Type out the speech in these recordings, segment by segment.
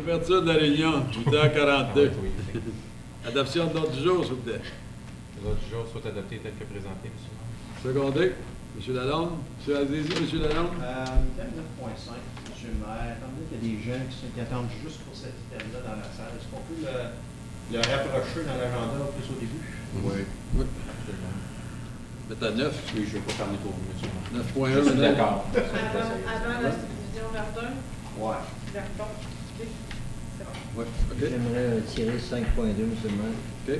Ouverture de la réunion, 8h42. Oui. Adoption de l'ordre du jour, s'il vous plaît. L'ordre du jour soit adopté tel que présenté, monsieur. Secondé, M. Lalonde. M. Azizi, M. Lalonde. Item 9.5, M. le maire, étant donné qu'il y a des gens qui attendent juste pour cet item-là dans la salle, est-ce qu'on peut le rapprocher dans l'agenda plus au début? Oui. Oui. Mettre à 9. Oui, je ne vais pas parler pour vous, monsieur. 9.1 Je suis maintenant. d'accord. Avant la subdivision Verdun, Ouais. Verdun, c'est bon. Oui, OK. J'aimerais tirer 5.2 seulement. OK.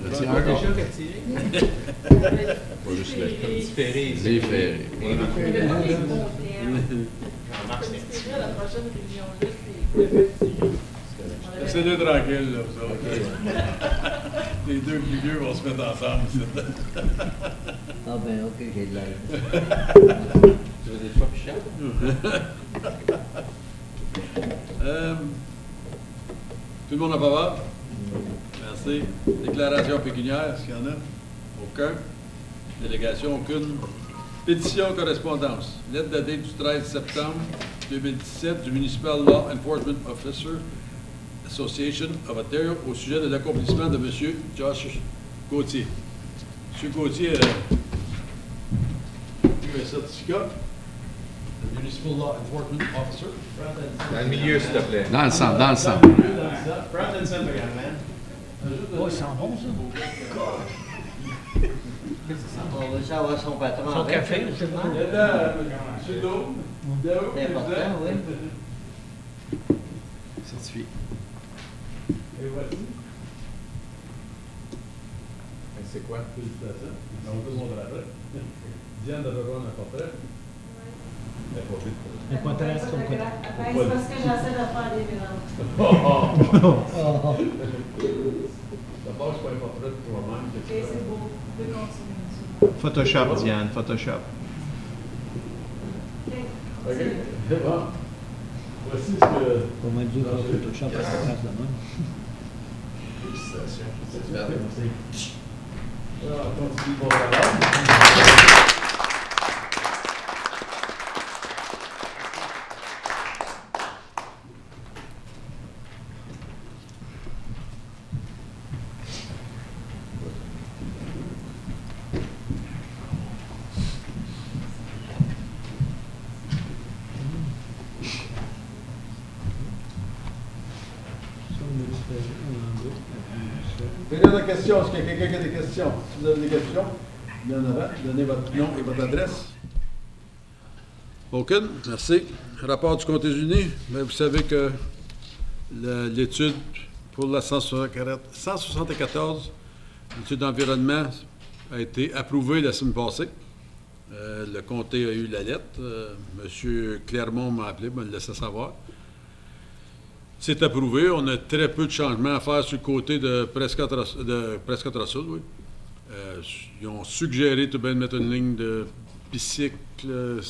Déjà retiré? Pas juste le différé. Différé. Jean-Marc, c'est La prochaine réunion, juste Laissez-le tranquille, là, vous autres. Les deux plus vieux vont se mettre ensemble. Ah ben ok, j'ai de l'air. Tu veux des fois plus cher? Tout le monde en faveur? Merci. Déclaration pécuniaire, est-ce qu'il y en a? Aucun. Délégation, aucune. Pétition, correspondance. Lettre datée du 13 septembre 2017 du Municipal Law Enforcement Officer Association of Ontario au sujet de l'accomplissement de M. Josh Gauthier. M. Gauthier a eu un certificat. Le Municipal Law Enforcement Officer. Dans le milieu, s'il te plaît. Dans le centre, dans le centre. Front and center, young man. Oh, il sent bon ça. On va savoir son patron. Son café, c'est bon. C'est d'eau. C'est important, oui. Certifié. Et voici. C'est quoi? Félicitations. On peut montrer après. Diane devrait voir un portrait. Elle n'est pas vite. Le contraire, c'est son côté. C'est parce que j'essaie de faire des mélanges. D'abord, c'est pas un portrait de toi-même. Ok, c'est beau. De continuer. Photoshop, Diane, Photoshop. Ok. OK. C'est bon. Voici ce que. Pour mettre du Photoshop à sa place de même. Félicitations. Merci. Alors, on continue le bon travail. Période de questions. Est-ce qu'il y a quelqu'un qui a des questions? Si vous avez des questions, bien en avant, donnez votre nom et votre adresse. Aucune. Merci. Rapport du Conseil uni. Bien, vous savez que l'étude pour la 174, l'étude d'environnement, a été approuvée la semaine passée. Le comté a eu la lettre. Monsieur Clermont m'a appelé, m'a laissé savoir. C'est approuvé. On a très peu de changements à faire sur le côté de Prescott-Russell, oui. Ils ont suggéré tout de même de mettre une ligne de bicycle,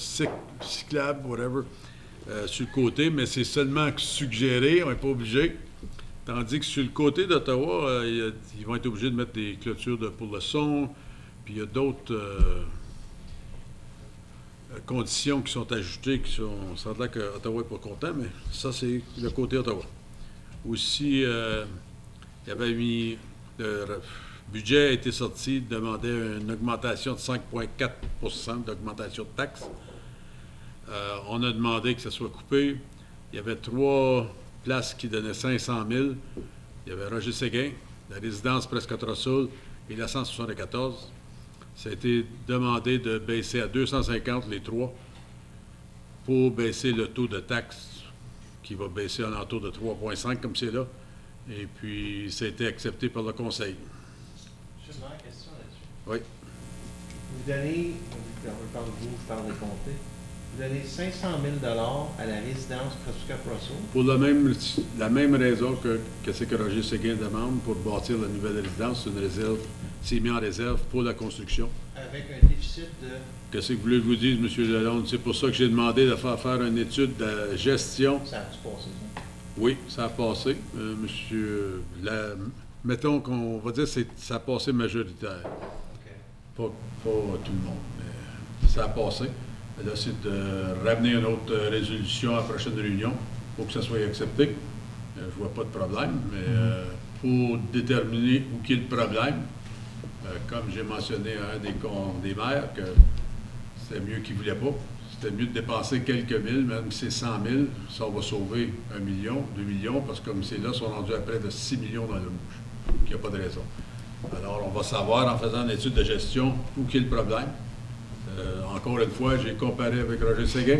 cyclable, whatever, sur le côté, mais c'est seulement suggéré, on n'est pas obligé. Tandis que sur le côté d'Ottawa, ils vont être obligés de mettre des clôtures pour le son, puis il y a d'autres conditions qui sont ajoutées, qui sont. Ça a l'air que Ottawa n'est pas content, mais ça, c'est le côté Ottawa. Aussi, il y avait mis. Le budget a été sorti, demandait une augmentation de 5,4 d'augmentation de taxes. On a demandé que ça soit coupé. Il y avait 3 places qui donnaient 500 000. Il y avait Roger Séguin, la résidence Prescott-Russell et la 174. Ça a été demandé de baisser à 250 les 3 pour baisser le taux de taxe qui va baisser à l'entour de 3,5 comme c'est là. Et puis, ça a été accepté par le Conseil. Juste une question là-dessus. Oui. Vous donnez, je parle de vous, je parle des comtés, vous donnez 500 000 à la résidence Prescott-Russell. Pour la même raison que c'est que Roger Séguin demande pour bâtir la nouvelle résidence, c'est une réserve, c'est mis en réserve pour la construction. Avec un déficit de. Qu'est-ce que vous voulez que je vous dise, M. Lalonde? C'est pour ça que j'ai demandé de faire une étude de gestion. Ça a-tu passé, ça? Oui, ça a passé. Mettons qu'on va dire que ça a passé majoritaire. OK. Pas tout le monde, mais ça a passé. Là, c'est de ramener une autre résolution à la prochaine réunion pour que ça soit accepté. Je ne vois pas de problème, mais pour déterminer où est le problème, comme j'ai mentionné à un des maires, que c'était mieux qu'ils ne voulaient pas. C'était mieux de dépenser quelques mille, même si c'est 100 000, ça va sauver 1 million, 2 millions, parce que comme c'est là, ils sont rendus à près de 6 millions dans le rouge. Il n'y a pas de raison. Alors, on va savoir, en faisant une étude de gestion, où est le problème. Encore une fois, j'ai comparé avec Roger Séguin.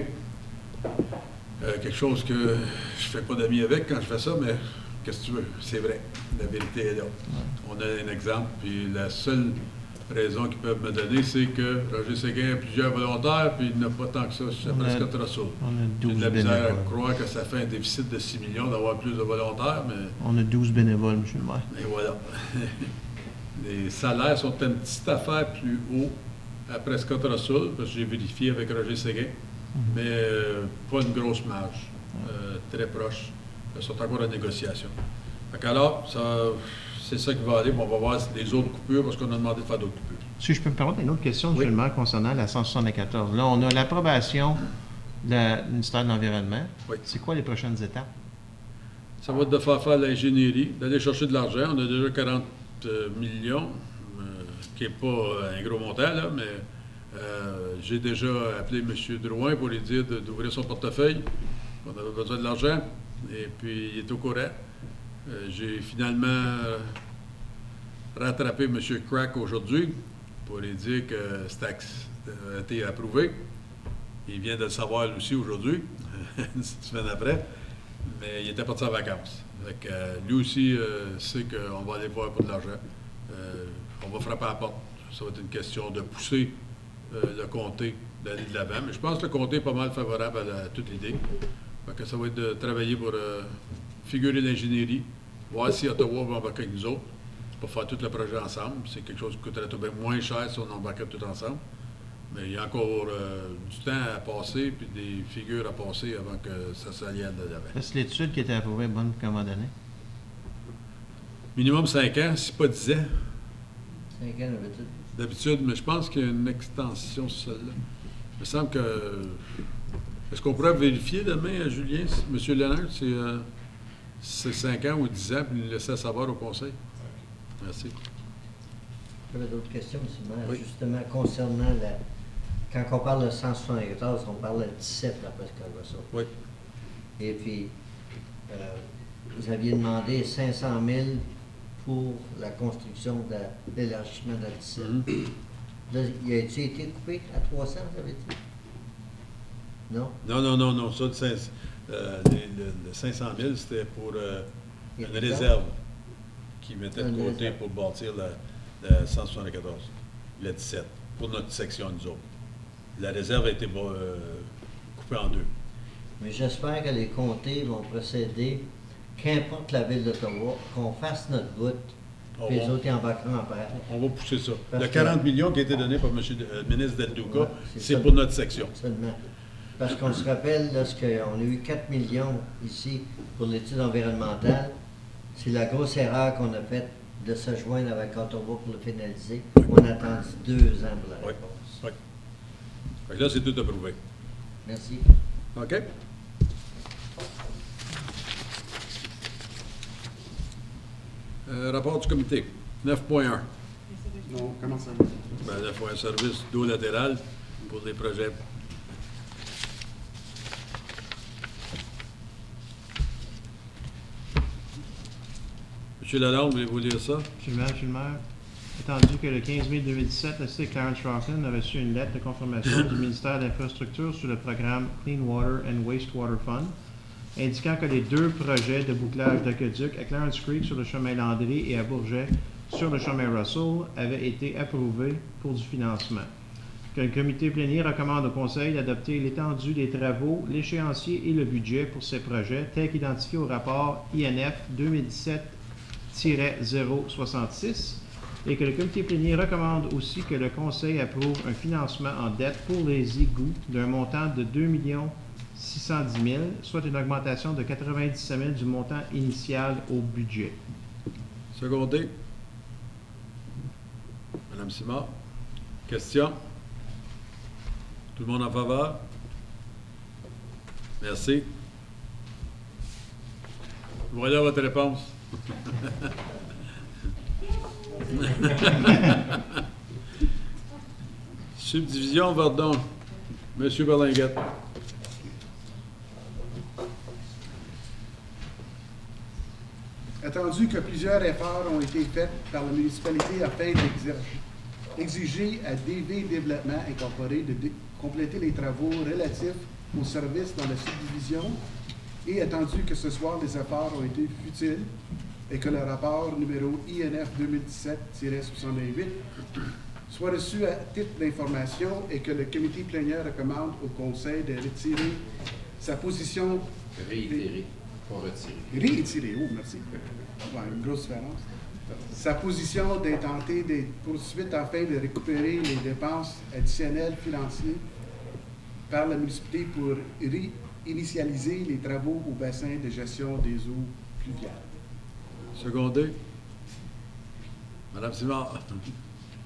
Quelque chose que je ne fais pas d'amis avec quand je fais ça, mais qu'est-ce que tu veux? C'est vrai. La vérité est là. On a un exemple, puis la seule raison qu'ils peuvent me donner, c'est que Roger Séguin a plusieurs volontaires, puis il n'a pas tant que ça, c'est presque trop ça. On a J'ai 12 de la misère bénévoles. à croire que ça fait un déficit de 6 millions d'avoir plus de volontaires, mais On a 12 bénévoles, M. le maire. et voilà. Les salaires sont une petite affaire plus haut à Prescott Russell, parce que j'ai vérifié avec Roger Séguin, mais pas une grosse marge, très proche. Ils sont encore en négociation. Alors, c'est ça qui va aller, mais on va voir les autres coupures, parce qu'on a demandé de faire d'autres coupures. Si je peux me permettre une autre question, M. Oui. le maire, concernant la 174. Là, on a l'approbation du ministère de l'Environnement. Oui. C'est quoi les prochaines étapes? Ça va être de faire l'ingénierie, d'aller chercher de l'argent. On a déjà 40 millions, qui n'est pas un gros montant, là, mais j'ai déjà appelé M. Drouin pour lui dire d'ouvrir son portefeuille. On avait besoin de l'argent, et puis il est au courant. J'ai finalement rattrapé M. Crack aujourd'hui pour lui dire que c'était a été approuvé. Il vient de le savoir lui aussi aujourd'hui, une semaine après, mais il était parti en vacances. Fait que, lui aussi sait qu'on va aller voir pour de l'argent. On va frapper à la porte. Ça va être une question de pousser le comté d'aller de l'avant. Mais je pense que le comté est pas mal favorable à toute l'idée. Fait que ça va être de travailler pour figurer l'ingénierie, voir si Ottawa va embarquer avec nous autres, pour faire tout le projet ensemble. C'est quelque chose qui coûterait tout bien moins cher si on embarquait tout ensemble. Mais il y a encore du temps à passer, puis des figures à passer avant que ça s'aliène de l'avant. Est-ce que l'étude qui était approuvée est bonne pour comment donner? Minimum 5 ans, si pas 10 ans. 5 ans d'habitude. D'habitude, mais je pense qu'il y a une extension sur celle-là. Il me semble que... Est-ce qu'on pourrait vérifier demain, Julien, M. Léonard, c'est 5 ans ou 10 ans, puis nous laisser savoir au Conseil? Merci. J'avais d'autres questions, M. le maire. Oui. Justement, concernant la... Quand on parle de 174, on parle de 17, d'après ce qu'on voit ça. Oui. Et puis, vous aviez demandé 500 000 pour la construction de l'élargissement de la 17. Là, il a-t-il été coupé à 300, vous avez dit? Non? Non. Ça, le 500 000, c'était pour Il y a une plus réserve qui mettait de Une côté réserve. pour bâtir la 174, la 17, pour notre section, nous autres. La réserve a été coupée en deux. Mais j'espère que les comtés vont procéder, qu'importe la ville d'Ottawa, qu'on fasse notre bout, On puis les va- autres y embarqueront après. On va pousser ça. Parce Le que- 40 millions qui a été donné par M. le ministre Del Duca, Ouais, c'est ça. pour notre section. Seulement. Parce qu'on se rappelle, lorsqu'on a eu 4 millions ici pour l'étude environnementale, c'est la grosse erreur qu'on a faite de se joindre avec Ottawa pour le finaliser. On a attendu 2 ans pour la Oui. réponse. Oui. Fait que là, c'est tout approuvé. Merci. OK? Rapport du comité, 9.1. Non, comment ça? Ben, 9.1, service d'eau latérale pour les projets. Monsieur Lalonde, voulez-vous lire ça? M. le maire, attendu que le 15 mai 2017, le cité Clarence Rockland a reçu une lettre de confirmation du ministère de l'Infrastructure sur le programme Clean Water and Wastewater Fund, indiquant que les 2 projets de bouclage d'aqueduc à Clarence Creek sur le chemin Landry et à Bourget sur le chemin Russell avaient été approuvés pour du financement. Que le comité plénier recommande au Conseil d'adopter l'étendue des travaux, l'échéancier et le budget pour ces projets, tels qu'identifiés au rapport INF 2017-066, et que le comité plénier recommande aussi que le Conseil approuve un financement en dette pour les égouts d'un montant de 2 610 000, soit une augmentation de 97 000 du montant initial au budget. Secondé. Madame Simard. Question? Tout le monde en faveur? Merci. Voilà votre réponse. Subdivision Verdon. Monsieur Berlinguette. Attendu que plusieurs efforts ont été faits par la municipalité afin d'exiger à DV Développement Incorporé de compléter les travaux relatifs aux services dans la subdivision et attendu que ce soir les efforts ont été futiles et que le rapport numéro INF 2017-68 soit reçu à titre d'information et que le comité plénière recommande au Conseil de retirer sa position. Réitérer, pas retirer. Réitérer, oh, merci. Ouais, une grosse différence. Sa position d'intenter des poursuites afin de récupérer les dépenses additionnelles financières par la municipalité pour réinitialiser les travaux au bassin de gestion des eaux pluviales. Secondé. Madame Simard.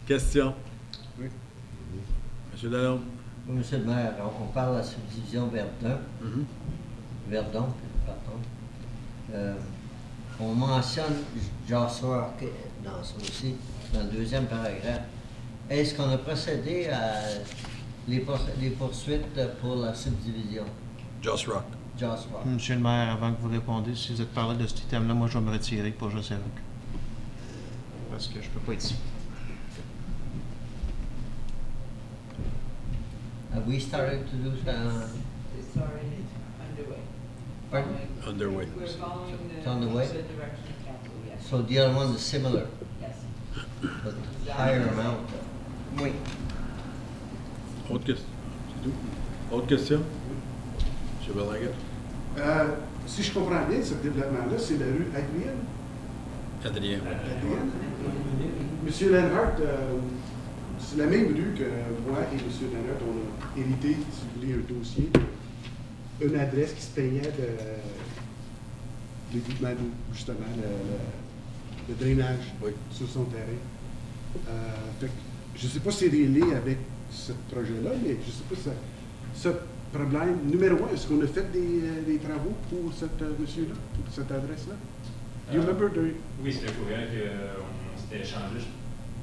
Question. Oui. Monsieur Lalonde. Oui, Monsieur le maire, on parle de la subdivision Verdon, pardon. On mentionne Joshua dans ça aussi, dans le deuxième paragraphe. Est-ce qu'on a procédé à les poursuites pour la subdivision? Joss Rock. Josh Rock. Monsieur le maire, avant que vous répondiez, si vous êtes parlé de cet item-là, moi je vais me retirer pour José Rock. Parce que je peux pas être ici. Have we started to do It's already underway. Pardon? Underway. We're following It's on the way? the direction of council, yes. So the other one is similar, Yes. but higher amount? Oui. Autre question? C'est tout? Autre question? Monsieur Berlinguette. Si je comprends bien, ce développement-là, c'est la rue Adrienne. Adrien. Monsieur Lenhart, c'est la même rue que moi et Monsieur Lenhart, on a hérité, si vous voulez, un dossier, une adresse qui se peignait de l'équipement d'eau, justement, le drainage Oui. sur son terrain. Fait que je ne sais pas si c'est relié avec ce projet-là, mais je ne sais pas si ce problème, numéro un, est-ce qu'on a fait des travaux pour cet monsieur-là, pour cette adresse-là? Do you remember the... Oui, c'est le courriel qu'on s'était échangé.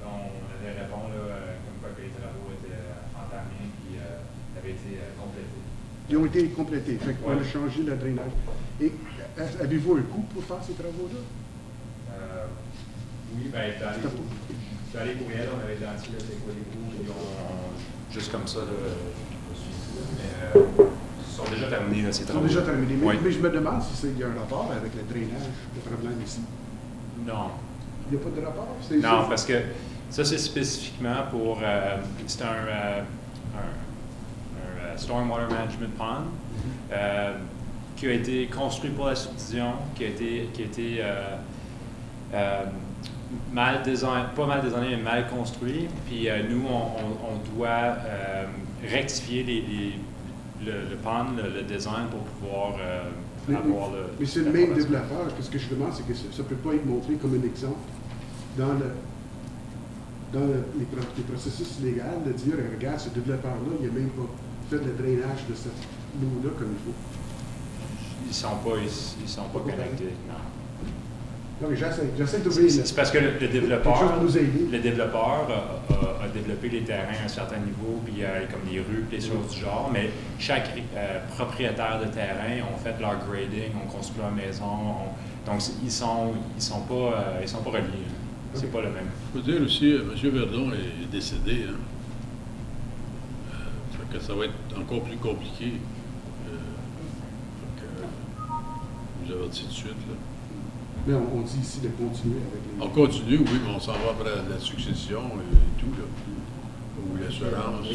On avait répondu comme quoi que les travaux étaient entamés et avaient été complétés. Ils ont été complétés. Fait qu'on Ouais. a changé le drainage. Et avez-vous un coût pour faire ces travaux-là? Oui, bien, dans les courriels, on avait identifié là, c'est quoi les coûts, puis juste comme ça, mais ils sont déjà terminés, là, ces Ils sont travaux. déjà terminés. Mais, Oui. mais je me demande si il y a un rapport avec le drainage, le problème ici. Non. Il n'y a pas de rapport? Non, parce que ça, c'est spécifiquement pour... c'est un Stormwater Management Pond qui a été construit pour la subdivision, qui a été mal designé, pas mal designé, mais mal construit. Puis nous, on doit rectifier le pond, le design pour pouvoir avoir le... Mais c'est le même développeur. Ce que je demande, c'est que ça ne peut pas être montré comme un exemple dans les processus légaux de dire, regarde, ce développeur-là, il n'a même pas fait le drainage de cette eau-là comme il faut. Ils sont pas connectés, non. Non, mais j'essaie d'ouvrir. C'est parce que le quelque chose pour nous aider. développeur a développé les terrains à un certain niveau, puis il y a comme des rues, des choses du genre, mais chaque propriétaire de terrain ont fait leur grading, ont construit leur maison, donc ils sont pas reliés. C'est pas le même. Je peux dire aussi, M. Verdon est décédé. Hein? Fait que ça va être encore plus compliqué. Je vous avertis tout de suite. Là. Mais on dit ici de continuer avec les... On continue, oui, mais on s'en va après la succession et tout, là. Ou l'assurance.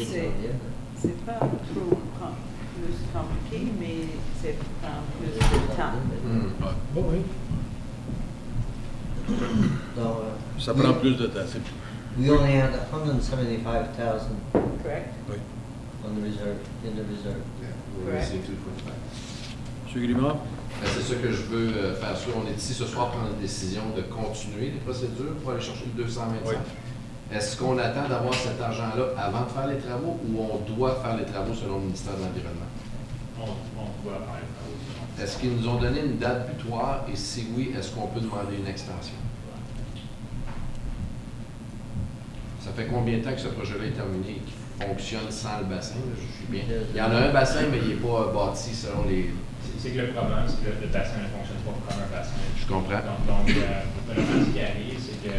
C'est pas trop plus compliqué, mais c'est prend plus de temps. Ouais. Bon, oui. Donc, Ça prend plus de temps. C'est plus... we only had 175,000 Correct? Oui. on the reserve, in the reserve. Oui, c'est tout le faire. M. Grimard? Ben, c'est ça que je veux faire sûr. On est ici ce soir pour prendre la décision de continuer les procédures pour aller chercher le 225. Oui. Est-ce qu'on attend d'avoir cet argent-là avant de faire les travaux ou on doit faire les travaux selon le ministère de l'Environnement? On doit faire les travaux. Est-ce qu'ils nous ont donné une date butoir et si oui, est-ce qu'on peut demander une extension? Ça fait combien de temps que ce projet-là est terminé et qu'il fonctionne sans le bassin? Là, je suis bien. Il y en a un bassin, mais il n'est pas bâti selon les... C'est que le problème, c'est que le bassin ne fonctionne pas comme un bassin. Je comprends. Donc vraiment, ce qui arrive, c'est que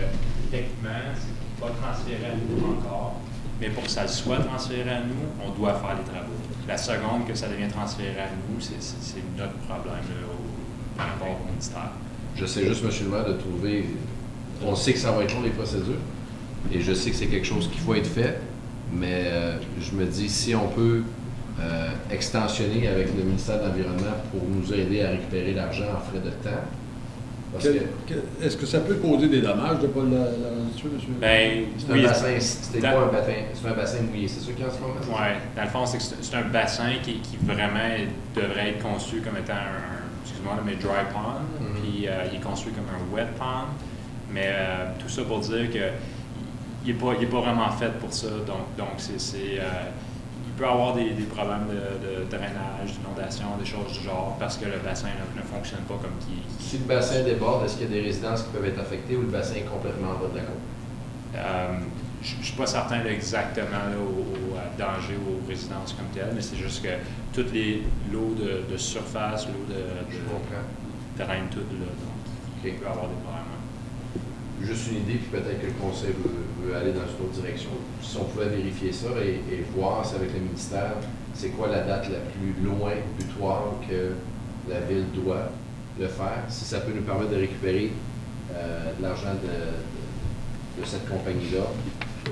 techniquement, c'est pas transféré à nous encore, mais pour que ça soit transféré à nous, on doit faire les travaux. La seconde que ça devient transféré à nous, c'est notre problème par rapport au ministère. Je sais juste, M. le maire, de trouver... On sait que ça va être long, les procédures, et je sais que c'est quelque chose qu'il faut être fait, mais je me dis, si on peut extensionner avec le ministère de l'Environnement pour nous aider à récupérer l'argent en frais de temps, parce que... Est-ce que ça peut causer des dommages de ne pas la restituer, monsieur? Ben, c'est oui, un bassin, c'était pas un bassin, c'est un bassin mouillé, c'est sûr qu'il y a en ce moment? Oui, dans le fond, c'est un bassin qui vraiment devrait être conçu comme étant excuse-moi, mais dry pond, puis il est construit comme un wet pond, mais tout ça pour dire que il n'est pas vraiment fait pour ça, donc il peut avoir des problèmes de drainage, d'inondation, des choses du genre, parce que le bassin ne fonctionne pas comme qu'il... Si le bassin déborde, est-ce qu'il y a des résidences qui peuvent être affectées ou le bassin est complètement en bas de la côte? Je ne suis pas certain là, exactement là, au danger ou aux résidences comme telles, mais c'est juste que toute l'eau de surface, l'eau de draine toute, là, donc il peut y avoir des problèmes. Juste une idée, puis peut-être que le Conseil veut aller dans une autre direction. Si on pouvait vérifier ça et voir si avec le ministère, c'est quoi la date la plus loin, butoir que la Ville doit le faire, si ça peut nous permettre de récupérer de l'argent de cette compagnie-là.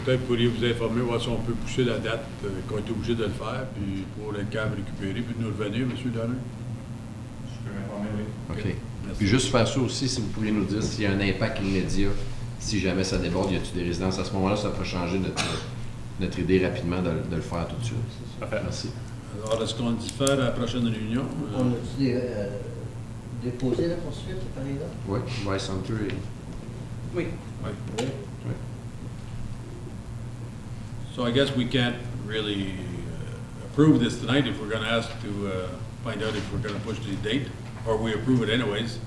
Peut-être pourriez-vous informer, voir si on peut pousser la date qu'on est obligé de le faire, puis pour être capable de récupérer, puis de nous revenir, M. Donner. Je peux m'informer, oui. OK. Puis juste faire ça aussi, si vous pourriez nous dire s'il y a un impact immédiat, si jamais ça déborde, y a-t-il des résidences? À ce moment-là, ça peut changer notre idée rapidement de le faire tout de suite. Parfait. Merci. Alors, est-ce qu'on dit faire à la prochaine réunion? On a-tu déposé la poursuite, par exemple? Oui, Vice Center et... Oui. Oui. So I guess we can't really approve this tonight if we're going to ask to find out if we're going to push the date, or we approve it anyways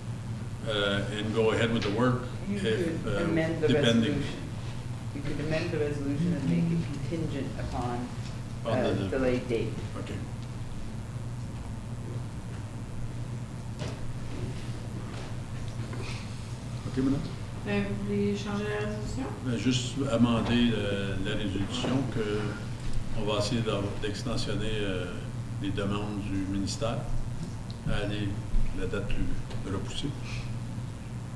and go ahead with the work. You if, could amend the depending. resolution. You could amend the resolution and make it contingent upon On the delayed date. Okay. OK, madame? Vous voulez changer la résolution? Juste amender la résolution qu'on va essayer d'extensionner les demandes du ministère à aller la date plus repoussée.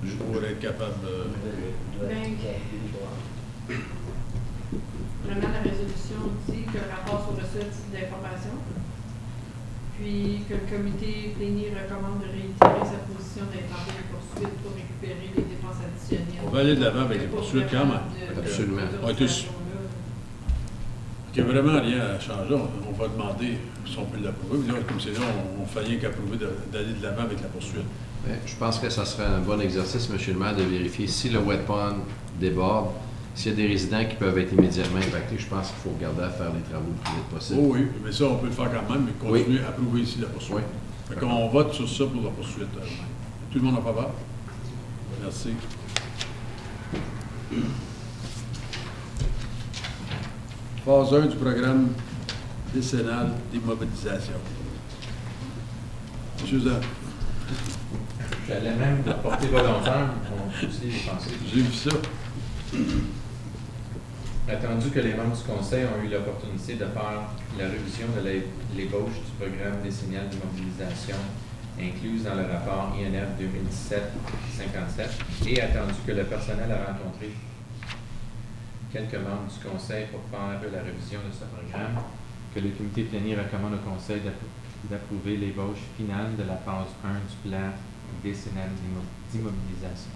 Juste pour être capable Vraiment, la résolution dit que le rapport soit reçu à titre d'information, puis que le comité plénier recommande de réitérer sa position d'intenter les poursuites pour récupérer les dépenses additionnelles. On va aller de l'avant avec les poursuites quand même. Absolument. Il n'y a vraiment rien à changer. On va demander si on peut l'approuver. Là, comme c'est là, on ne fait rien qu'approuver d'aller de l'avant avec la poursuite. Bien, je pense que ça serait un bon exercice, M. le maire, de vérifier si le wet pond déborde, s'il y a des résidents qui peuvent être immédiatement impactés. Je pense qu'il faut regarder à faire les travaux le plus vite possible. Oh oui, mais ça, on peut le faire quand même, mais continuer à approuver ici la poursuite. Oui. Fait qu'on vote sur ça pour la poursuite. Tout le monde en faveur? Merci. Phase 1 du programme décennal d'immobilisation. M. Zan. J'allais même porter volontaire, on aussi y penser. J'ai vu ça. Attendu que les membres du Conseil ont eu l'opportunité de faire la révision de l'ébauche du programme décennal d'immobilisation incluse dans le rapport INF 2017-57 et attendu que le personnel a rencontré quelques membres du Conseil pour faire la révision de ce programme, que le comité plénier recommande au Conseil d'approuver l'ébauche finale de la phase 1 du plan décennal d'immobilisation.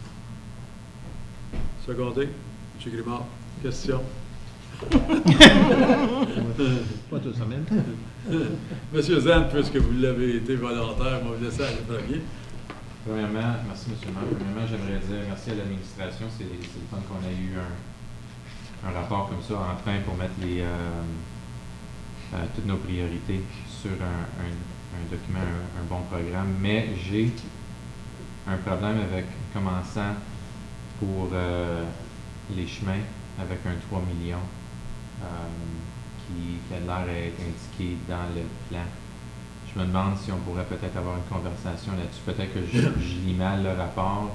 Secondé. M. Grimard. Question. Pas tous en même temps. Monsieur Zan, puisque vous l'avez été volontaire, moi, vous laissez aller premier. Premièrement, merci M. le maire. Premièrement, j'aimerais dire merci à l'administration. C'est le fun qu'on a eu un rapport comme ça en train pour mettre toutes nos priorités sur un document, un bon programme, mais j'ai un problème avec commençant pour les chemins avec un 3 millions qui a l'air d'être indiqué dans le plan. Je me demande si on pourrait peut-être avoir une conversation là-dessus. Peut-être que je lis mal le rapport,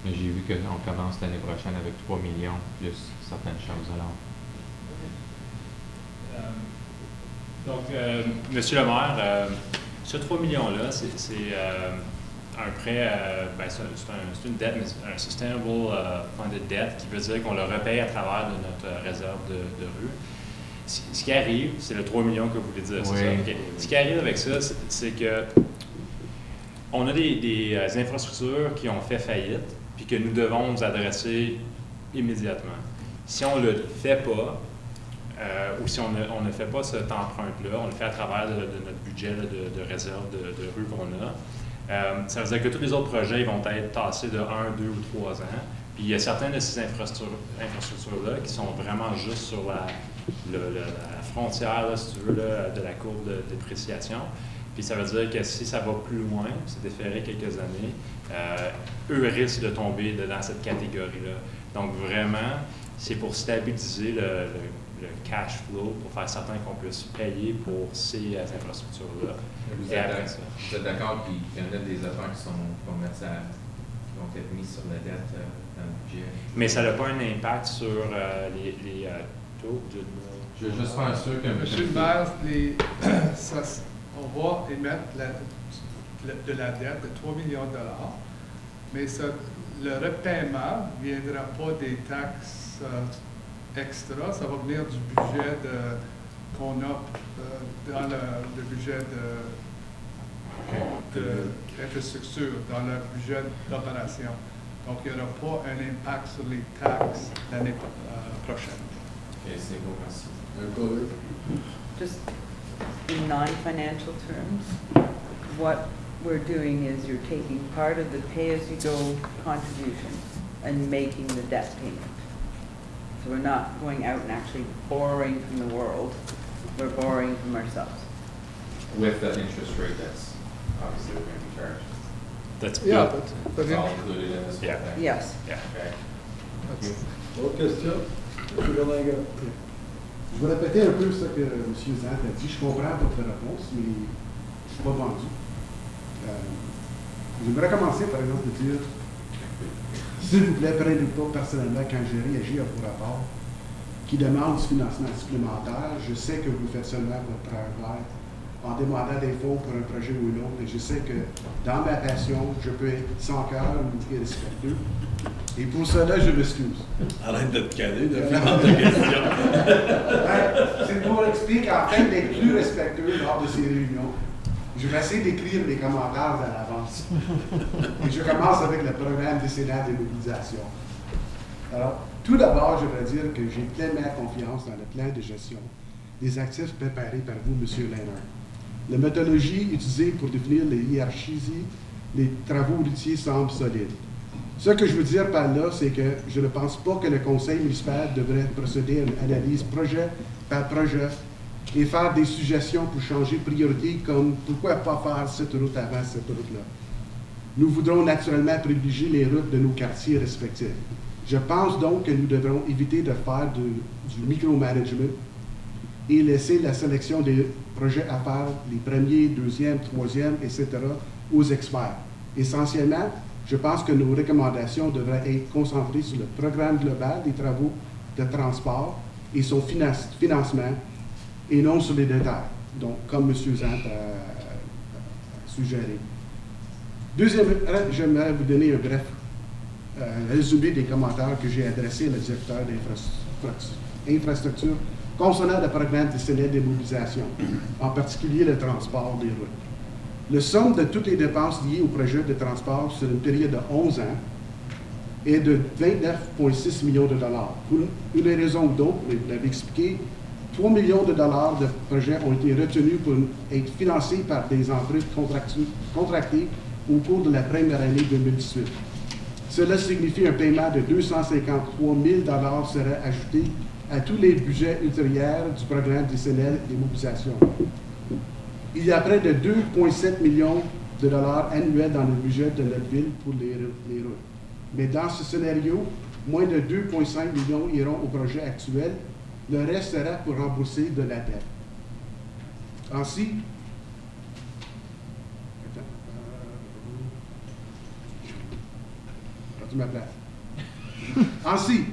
mais j'ai vu qu'on commence l'année prochaine avec 3 millions plus certaines choses. Alors. Donc, Monsieur le maire, ce 3 millions-là, c'est un prêt, c'est une dette, mais un Sustainable Funded Debt, qui veut dire qu'on le repaye à travers de notre réserve de rue. Ce qui arrive, c'est le 3 millions que vous voulez dire, c'est ça? Okay. Ce qui arrive avec ça, c'est que on a des infrastructures qui ont fait faillite, puis que nous devons nous adresser immédiatement. Si on ne le fait pas, ou si on ne fait pas cet emprunt-là, on le fait à travers de notre budget là, de réserve de rue qu'on a, ça veut dire que tous les autres projets ils vont être tassés de 1, 2 ou 3 ans. Puis il y a certaines de ces infrastructures-là qui sont vraiment juste sur la frontière, là, si tu veux, là, de la courbe de dépréciation. Puis ça veut dire que si ça va plus loin, c'est déféré quelques années, eux risquent de tomber dans cette catégorie-là. Donc vraiment, c'est pour stabiliser le cash flow, pour faire certain qu'on puisse payer pour ces infrastructures-là. Vous êtes d'accord qu'il y en a des affaires qui vont être mises sur la dette dans le budget? Mais ça n'a pas un impact sur les taux de... Je veux juste faire sûr que... Monsieur le maire, on va émettre de la dette de 3 millions de dollars, mais le repaiement ne viendra pas des taxes extra, ça va venir du budget qu'on a dans le budget d'infrastructure, dans le budget d'opération. Donc, il n'y aura pas un impact sur les taxes l'année prochaine. OK, c'est beau, merci. Just in non-financial terms, what we're doing is you're taking part of the pay-as-you-go contribution and making the debt payment. So we're not going out and actually borrowing from the world, we're borrowing from ourselves. With the interest rate that's obviously we're going to be charged. That's But it's all included in this whole thing? Yes. Yeah. Okay. Autre question? Je vais répéter un peu ce que M. Zant a dit. Je comprends votre réponse, mais je ne suis pas vendu. J'aimerais commencer, par exemple, de dire, s'il vous plaît, prenez pas personnellement quand j'ai réagi à vos rapports qui demandent du financement supplémentaire. Je sais que vous faites seulement votre travail en demandant des fonds pour un projet ou un autre. Et je sais que dans ma passion, je peux être sans cœur ou irrespectueux. Et pour cela, je m'excuse. Arrête de te caler, de faire de questions. C'est pour expliquer afin d'être plus respectueux lors de ces réunions. Je vais essayer d'écrire mes commentaires à l'avance. Et je commence avec le programme décennal de mobilisation. Alors, tout d'abord, je voudrais dire que j'ai pleinement confiance dans le plan de gestion des actifs préparés par vous, M. Lehner. La méthodologie utilisée pour définir les hiérarchies, les travaux routiers semble solide. Ce que je veux dire par là, c'est que je ne pense pas que le Conseil municipal devrait procéder à une analyse projet par projet et faire des suggestions pour changer de priorité, comme pourquoi pas faire cette route avant cette route-là. Nous voudrons naturellement privilégier les routes de nos quartiers respectifs. Je pense donc que nous devrons éviter de faire du micromanagement et laisser la sélection des projets à faire, les premiers, deuxièmes, troisièmes, etc., aux experts. Essentiellement, je pense que nos recommandations devraient être concentrées sur le programme global des travaux de transport et son financement, et non sur les détails, donc comme M. Zant a suggéré. Deuxièmement, j'aimerais vous donner un bref résumé des commentaires que j'ai adressés à le directeur d'infrastructure concernant le programme décennal de mobilisation, en particulier le transport des routes. La somme de toutes les dépenses liées au projet de transport sur une période de 11 ans est de 29,6 millions de dollars. Pour une raison ou d'autre, mais vous l'avez expliqué, 3 millions de dollars de projets ont été retenus pour être financés par des emprunts contractés au cours de la première année 2018. Cela signifie un paiement de 253 000 serait ajouté à tous les budgets ultérieurs du programme décennal des mobilisations. Il y a près de 2,7 millions de dollars annuels dans le budget de notre ville pour les routes. Mais dans ce scénario, moins de 2,5 millions iront au projet actuel. Le reste sera pour rembourser de la dette. Ainsi, ma place. Ainsi,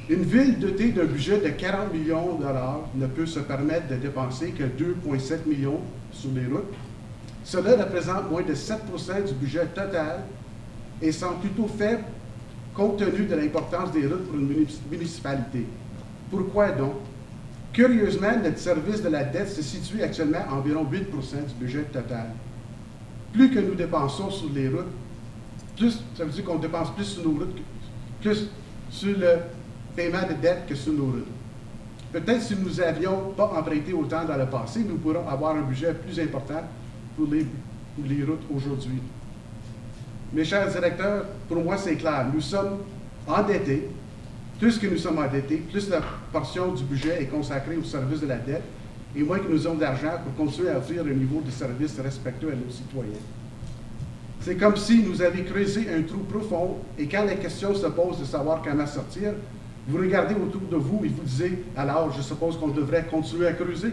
une ville dotée d'un budget de 40 millions de dollars ne peut se permettre de dépenser que 2,7 millions sur les routes. Cela représente moins de 7% du budget total et semble plutôt faible compte tenu de l'importance des routes pour une municipalité. Pourquoi donc? Curieusement, notre service de la dette se situe actuellement à environ 8% du budget total. Plus que nous dépensons sur les routes, plus, ça veut dire qu'on dépense plus sur nos routes que sur le paiement de dette que sur nos routes. Peut-être si nous n'avions pas emprunté autant dans le passé, nous pourrons avoir un budget plus important pour les routes aujourd'hui. Mes chers directeurs, pour moi c'est clair, nous sommes endettés. Plus que nous sommes endettés, plus la portion du budget est consacrée au service de la dette et moins que nous avons d'argent pour continuer à offrir un niveau de service respectueux à nos citoyens. C'est comme si nous avions creusé un trou profond et quand la question se pose de savoir comment sortir, vous regardez autour de vous et vous disiez, alors je suppose qu'on devrait continuer à creuser.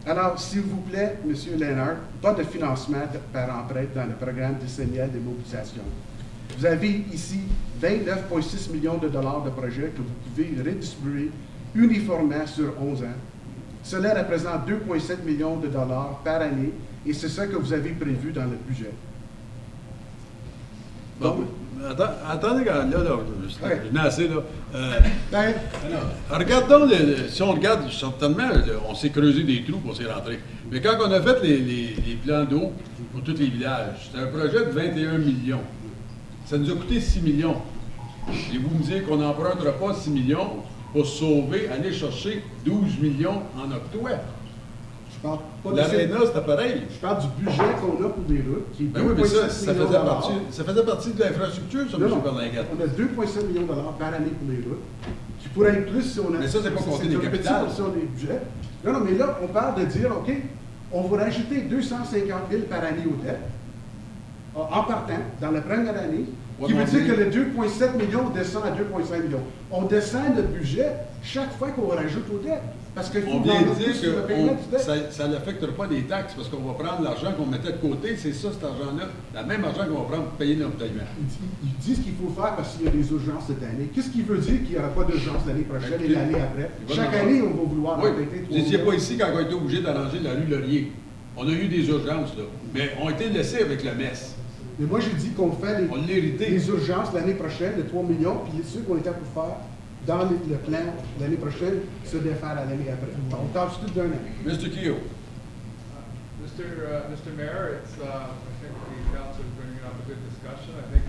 Alors, s'il vous plaît, M. Leonard, pas de financement par emprunt dans le programme décennial de mobilisation. Vous avez ici 29,6 millions de dollars de projets que vous pouvez redistribuer uniformément sur 11 ans. Cela représente 2,7 millions de dollars par année et c'est ça que vous avez prévu dans le budget. Bon, attendez, là, je n'ai assez, là. Regardons, si on regarde, certainement, on s'est creusé des trous pour s'y rentrer. Mais quand on a fait les plans d'eau pour tous les villages, c'était un projet de 21 millions. Ça nous a coûté 6 millions. Et vous me dites qu'on n'empruntera pas 6 millions pour sauver, aller chercher 12 millions en octobre. L'aréna, c'était pareil. Je parle du budget qu'on a pour les routes, qui est 2,7 millions. Ça faisait partie de l'infrastructure, ça, M. Berlinguette. On a 2,7 millions de dollars par année pour les routes, qui pourrait être plus si on a... Mais ça, c'est pas compté des capitales. C'est des budgets. Non, mais là, on parle de dire, OK, on va rajouter 250 000 par année aux dettes, en partant, dans la première année, qui veut dire que le 2,7 millions descend à 2,5 millions. On descend le budget chaque fois qu'on rajoute aux dettes. Parce qu'il faut on vient de dire que ça n'affectera pas les taxes parce qu'on va prendre l'argent qu'on mettait de côté, c'est ça, cet argent-là, le même argent qu'on va prendre pour payer notre paiement. Ils disent qu'il faut faire parce qu'il y a des urgences cette année. Qu'est-ce qui veut dire qu'il n'y aura pas d'urgence l'année prochaine et l'année après? Chaque année, on va vouloir répéter. Vous n'étiez pas ici quand on a été obligé d'arranger la rue Laurier. On a eu des urgences, là. Mais on a été laissés avec le MES. Mais moi, j'ai dit qu'on fait les urgences l'année prochaine, de 3 millions, puis ceux qu'on était pour faire dans le plan l'année prochaine, se défaire à l'année après. On tâche tout d'un an. Mr. Keogh. Mr. Mayor, I think the council is bringing up a good discussion. I think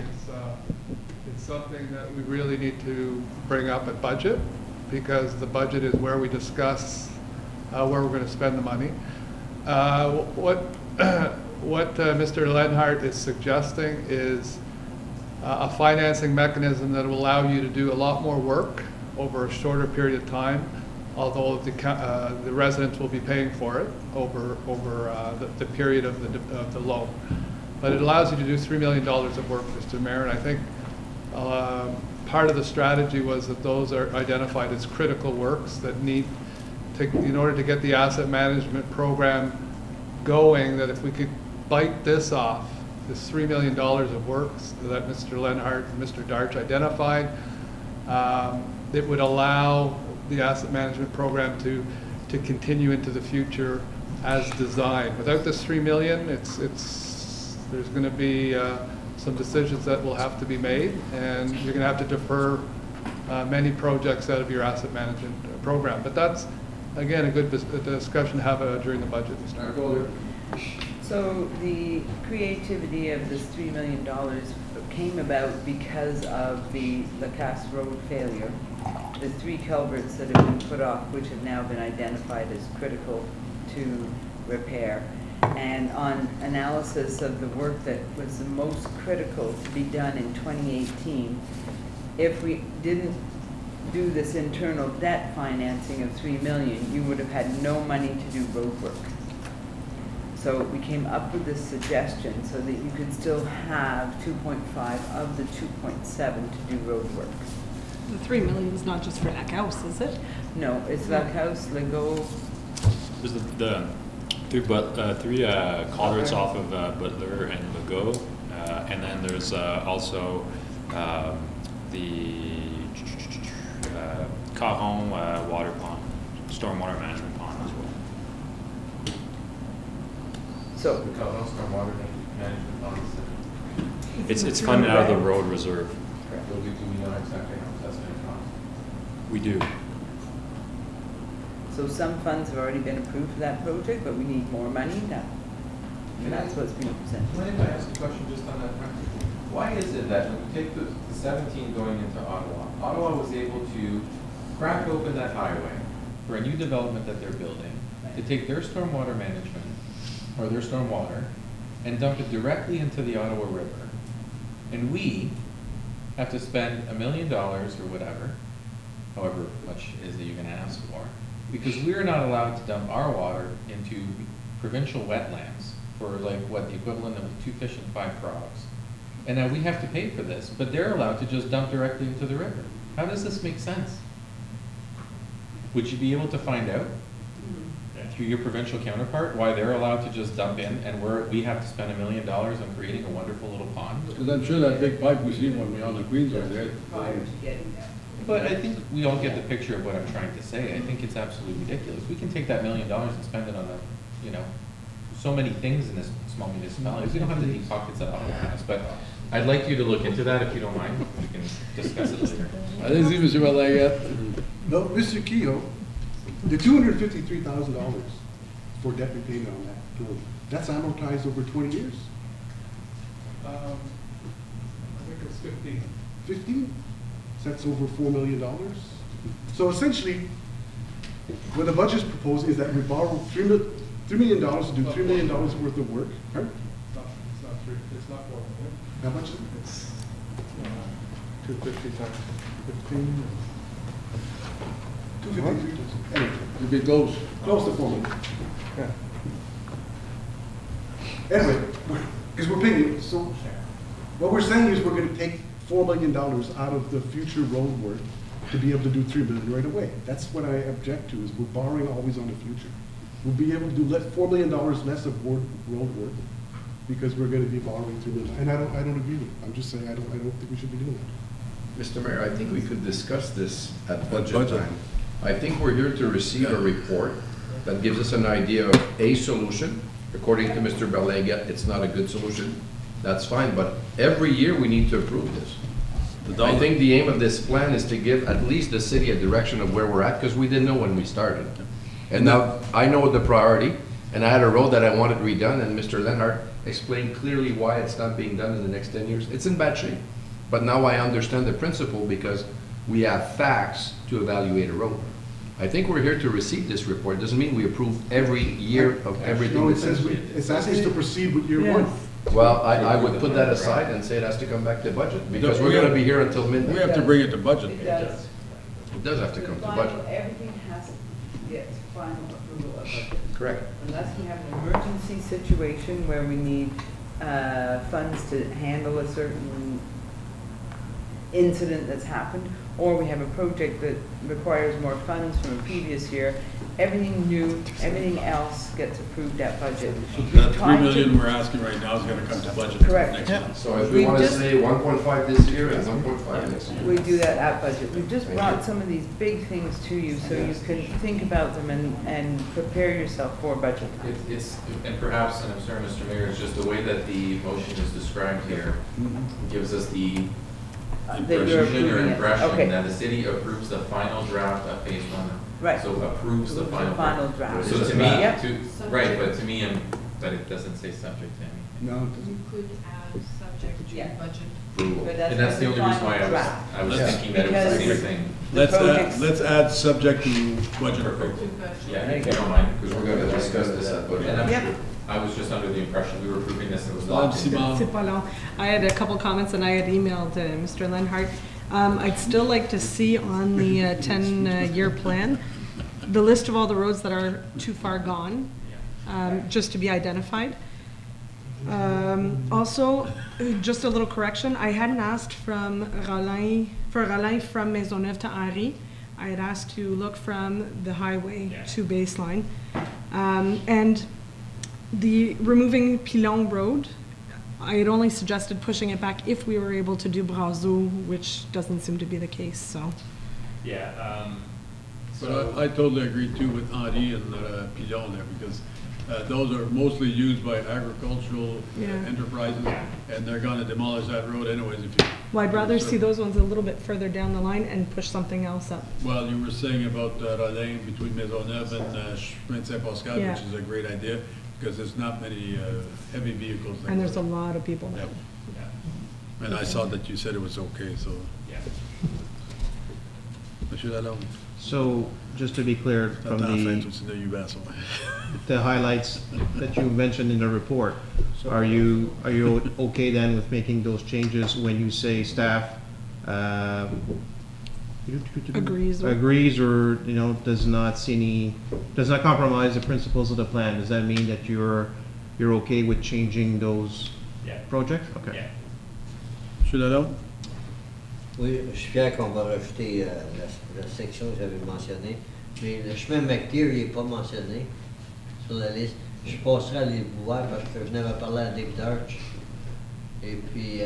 it's something that we really need to bring up at budget because the budget is where we discuss where we're going to spend the money. What Mr. Lenhart is suggesting is a financing mechanism that will allow you to do a lot more work over a shorter period of time, although the residents will be paying for it over the period of the loan. But it allows you to do $3 million of work, Mr. Mayor, and I think part of the strategy was that those are identified as critical works that need to, in order to get the asset management program going, that if we could bite this off, this $3 million of works that Mr. Lenhart and Mr. Darch identified, it would allow the asset management program to continue into the future as designed. Without this $3 million, there's going to be some decisions that will have to be made, and you're going to have to defer many projects out of your asset management program. But that's, again, a good discussion to have during the budget. Mr. Mayor. So the creativity of this $3 million came about because of the Lacasse Road failure. The 3 culverts that have been put off, which have now been identified as critical to repair. And on analysis of the work that was the most critical to be done in 2018, if we didn't do this internal debt financing of 3 million, you would have had no money to do road work. So we came up with this suggestion so that you could still have 2.5 of the 2.7 to do road work. The 3 million is not just for that house, is it? No, it's Lac House, Legault. There's the three culverts off of Butler and Legault, and then there's also the Caron water pond, stormwater management pond as well. So The Caron stormwater management funds, It's funded out of the road reserve. do we know exactly how much that's going to cost? We do. So some funds have already been approved for that project, but we need more money now. And that's what's being presented. Mind if I ask a question just on that front? Why is it that when you take the 17 going into Ottawa, Ottawa was able to crack open that highway for a new development that they're building, to take their stormwater management, or their stormwater, and dump it directly into the Ottawa River. And we have to spend $1 million or whatever, however much it is that you're gonna ask for, because we're not allowed to dump our water into provincial wetlands for like what the equivalent of 2 fish and 5 frogs. And now we have to pay for this, but they're allowed to just dump directly into the river. How does this make sense? Would you be able to find out through your provincial counterpart why they're allowed to just dump in and we have to spend $1 million on creating a wonderful little pond? Because I'm sure that big pipe we see when we're on the Queens over there. Prior to getting there. But I think we all get the picture of what I'm trying to say. I think it's absolutely ridiculous. We can take that $1 million and spend it on so many things in this small municipality. We don't have the deep pockets that Ottawa has, but I'd like you to look into that if you don't mind. We can discuss it later. Allez-y, M. Balaguette. No, Mr. Kehoe, the $253,000 for debt repayment on that loan, that's amortized over 20 years? I think it's 15. 15? So that's over $4 million. So essentially, what the budget's proposing is that we borrow $3 million to do $3 million worth of work. Huh? It's not 3, it's not 4 million. How much? It's 250 times 15. 253. Anyway, You'd be close. close to $4 million. Yeah. Anyway, because we're paying, so what we're saying is we're going to take $4 million out of the future road work to be able to do $3 million right away. That's what I object to, is we're borrowing always on the future. We'll be able to do $4 million less of road work because we're going to be borrowing $3 million. And I don't agree with it. I'm just saying I don't think we should be doing that. Mr. Mayor, I think we could discuss this at budget time. I think we're here to receive a report that gives us an idea of a solution. According to Mr. Balaguette, it's not a good solution. That's fine, but every year we need to approve this. I think the aim of this plan is to give at least the city a direction of where we're at, because we didn't know when we started. And now I know the priority, and I had a road that I wanted redone, and Mr. Lenhart explained clearly why it's not being done in the next 10 years. It's in bad shape. But now I understand the principle because we have facts to evaluate a road. I think we're here to receive this report. Doesn't mean we approve every year of everything. No, it says it's asking us to proceed with year one. Well, I would put that aside and say it has to come back to budget, because we're gonna be here until midnight. We have to bring it to budget. It does. It does have to come to budget. Everything has to get final approval of budget. Correct. Unless we have an emergency situation where we need funds to handle a certain incident that's happened, or we have a project that requires more funds from a previous year, everything new, everything else gets approved at budget. That $3 million we're asking right now is gonna come to budget Correct. next month. So if we wanna say 1.5 this year and 1.5 next year. We do that at budget. We've just brought some of these big things to you so you can think about them and prepare yourself for budget. And perhaps, and I'm sorry, Mr. Mayor, it's just the way that the motion is described here gives us the That you're impression approving it. Okay. that the city approves the final draft of phase 1. Right. So approves the final draft. So to me, Yep. right, but to me, but it doesn't say subject to anything. No, it You doesn't. could add subject to Yeah. budget. Approval. But And that's the only reason why I was thinking that it was the same Because- thing. Let's add subject to budget. Perfect. To budget. Yeah, if you don't mind. Because we're gonna discuss this at budget. And I'm Yep. sure, I was just under the impression we were approving this and it was locked in. C'est pas long. I had a couple comments and I had emailed Mr. Lenhart. I'd still like to see on the 10-year plan, the list of all the roads that are too far gone, just to be identified. Also, just a little correction, I hadn't asked for Rollin from Maisonneuve to Henri. I had asked to look from the highway to baseline. And the removing Pilon Road, I had only suggested pushing it back if we were able to do Brazeau, which doesn't seem to be the case, so. Yeah. But I totally agree too with Henri and Pilon there, because those are mostly used by agricultural enterprises, and they're gonna demolish that road anyways if you. Well, I'd rather see those ones a little bit further down the line and push something else up. Well, you were saying about Rollin between Maisonneuve and Chemin de Saint-Pascal, which is a great idea, because there's not many heavy vehicles there. And there's a lot of people there. Yeah. And I saw that you said it was okay, so. Yeah. Monsieur Lalonde. So, just to be clear, from the highlights that you mentioned in the report, are you okay then with making those changes when you say staff agrees or does not compromise the principles of the plan? Does that mean that you're okay with changing those projects? Okay. Yeah. Monsieur Lalonde? Oui, je suis fier qu'on va rajouter la section que j'avais mentionnée, mais le chemin McTeer, il n'est pas mentionné sur la liste. Je passerai à aller le voir parce que je n'avais parlé à David Arch. Et puis,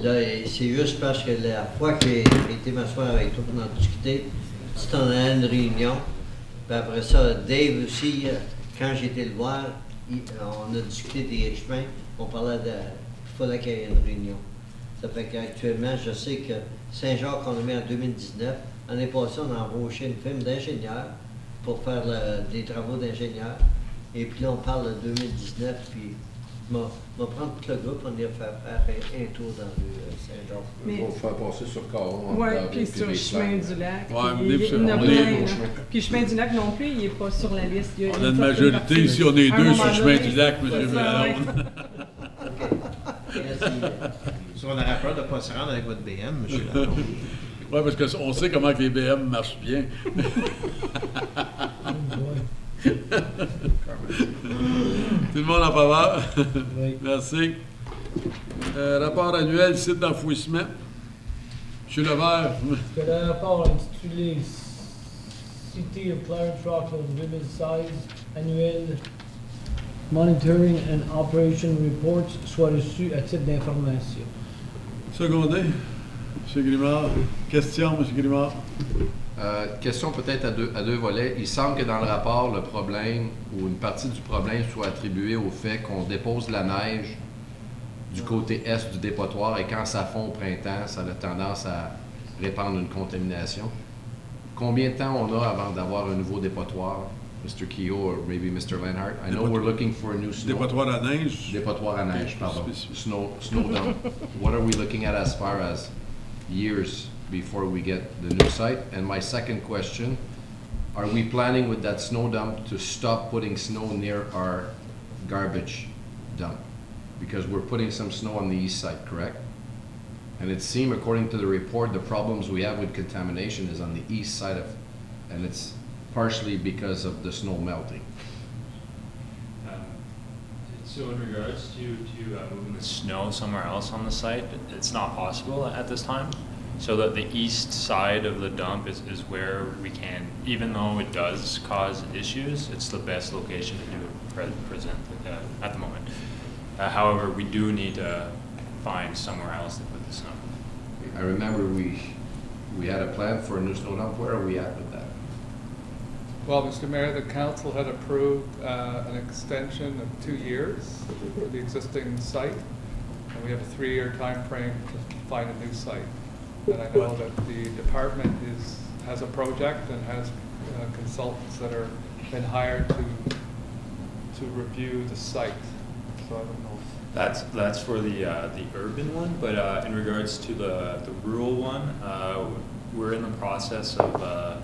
là, c'est juste parce que la fois que j'ai été m'asseoir avec toi pour en discuter, tu t'en as une réunion. Puis après ça, Dave aussi, quand j'ai été le voir, on a discuté des chemins, on parlait il fallait qu'il y ait une réunion. Ça fait qu'actuellement, je sais que Saint-Jacques, on a mis en 2019. L'année passée, on a embauché une firme d'ingénieurs pour faire des travaux d'ingénieurs. Et puis là, on parle de 2019, puis on va prendre tout le groupe, on ira faire un tour dans le Saint-Jacques. On va faire passer sur Caron. Oui, puis sur le chemin du lac. Ouais, puis le chemin du lac non plus, il n'est pas sur la liste. On a une majorité ici, on est deux sur le chemin du lac, M. Lalonde. So on aurait peur de ne pas se rendre avec votre BM, M. Lalonde. Oui, parce qu'on sait comment que les BM marchent bien. Tout le monde en faveur? Oui. Merci. Rapport annuel, site d'enfouissement. M. Levert. Que le rapport intitulé City of Clarence Rockland 2016 annuel Monitoring and Operation Reports soit reçu à titre d'information. Secondé. M. Grimard. Question, M. Grimard. Question peut-être à deux volets. Il semble que dans le rapport, le problème ou une partie du problème soit attribuée au fait qu'on dépose la neige du côté est du dépotoir et quand ça fond au printemps, ça a tendance à répandre une contamination. Combien de temps on a avant d'avoir un nouveau dépotoir, Mr. Keogh or maybe Mr. Lenhart? I know we're looking for a new snow. Dépotoir à neige. Dépotoir à neige, pardon. Snow dump. What are we looking at as far as years before we get the new site? And my second question, are we planning with that snow dump to stop putting snow near our garbage dump? Because we're putting some snow on the east side, correct? And it seemed, according to the report, the problems we have with contamination is on the east side of, and it's partially because of the snow melting. So in regards to moving the snow somewhere else on the site, it's not possible at this time. So that the east side of the dump is where we can, even though it does cause issues, it's the best location to do it present at the moment. However, we do need to find somewhere else to put the snow. I remember we had a plan for a new snow dump. Where are we at with that? Well, Mr. Mayor, the council had approved an extension of 2 years for the existing site, and we have a 3-year time frame to find a new site. And I know that the department has a project and has consultants that are been hired to review the site. So I don't know. That's for the urban one, but in regards to the rural one, we're in the process of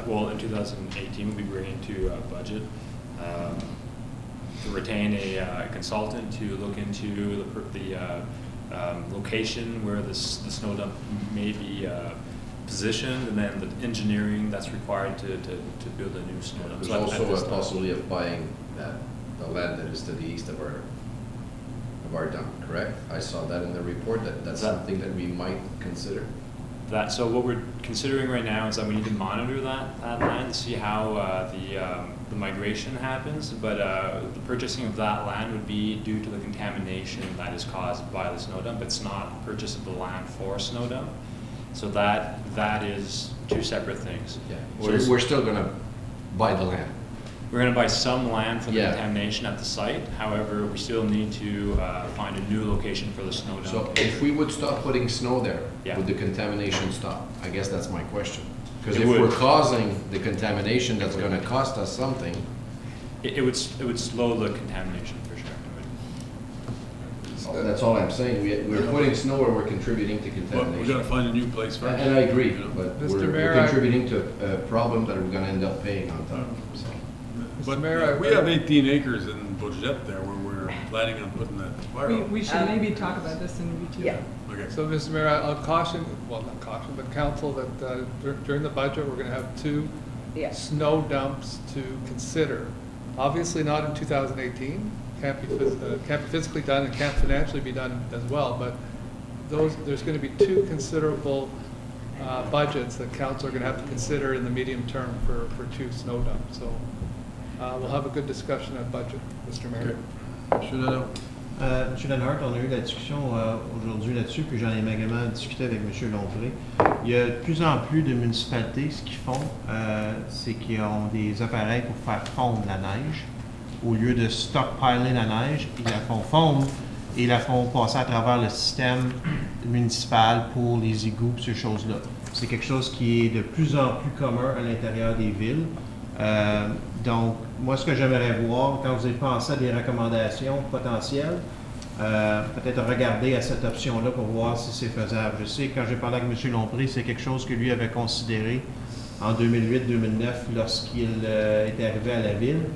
well, in 2018 we'll be bringing to budget retain a consultant to look into the location where the snow dump may be positioned, and then the engineering that's required to build a new snow dump. There's So also a possibility of buying the land that is to the east of our dump, correct? I saw that in the report, that's something that we might consider. So what we're considering right now is that we need to monitor that land to see how the migration happens, but the purchasing of that land would be due to the contamination that is caused by the snow dump. It's not purchase of the land for snow dump. So that is two separate things. Yeah, So we're still gonna buy the land. we're going to buy some land for the Yeah. contamination at the site. However, we still need to find a new location for the snow dump. So if we would stop putting snow there, Yeah. would the contamination stop? I guess that's my question. Because It if would. we're causing the contamination that's gonna cost us something, It would slow the contamination for sure. It would. that's all I'm saying. We're putting snow where we're contributing to But we contamination. gotta find a new place first. And I agree, You know? but Mr. we're Mayor, I- contributing to a problem that we're gonna end up paying on top, so. But Mayor, we have 18 acres in Bourget there where we're planning on putting that fire. We should maybe talk about this in retail. Yeah. Okay. So, Mr. Mayor, I'll caution, well, not caution, but counsel that during the budget, we're going to have two Yeah. snow dumps to consider. Obviously not in 2018, can't be physically done and can't financially be done as well, but there's going to be two considerable budgets that council are going to have to consider in the medium term for two snow dumps. So we'll have a good discussion at budget, Mr. Mayor. Monsieur Lalo. Monsieur Lenhart, on a eu la discussion aujourd'hui là-dessus, puis j'en ai également discuté avec Monsieur Lompré. Il y a de plus en plus de municipalités, ce qu'ils font, c'est qu'ils ont des appareils pour faire fondre la neige. Au lieu de stockpiler la neige, ils la font fondre et la font passer à travers le système municipal pour les égouts, ces choses-là. C'est quelque chose qui est de plus en plus commun à l'intérieur des villes. Donc, moi, ce que j'aimerais voir, quand vous avez pensé à des recommandations potentielles, peut-être regarder à cette option-là pour voir si c'est faisable. Je sais, quand j'ai parlé avec M. Lompré, c'est quelque chose que lui avait considéré en 2008-2009 lorsqu'il était arrivé à la ville,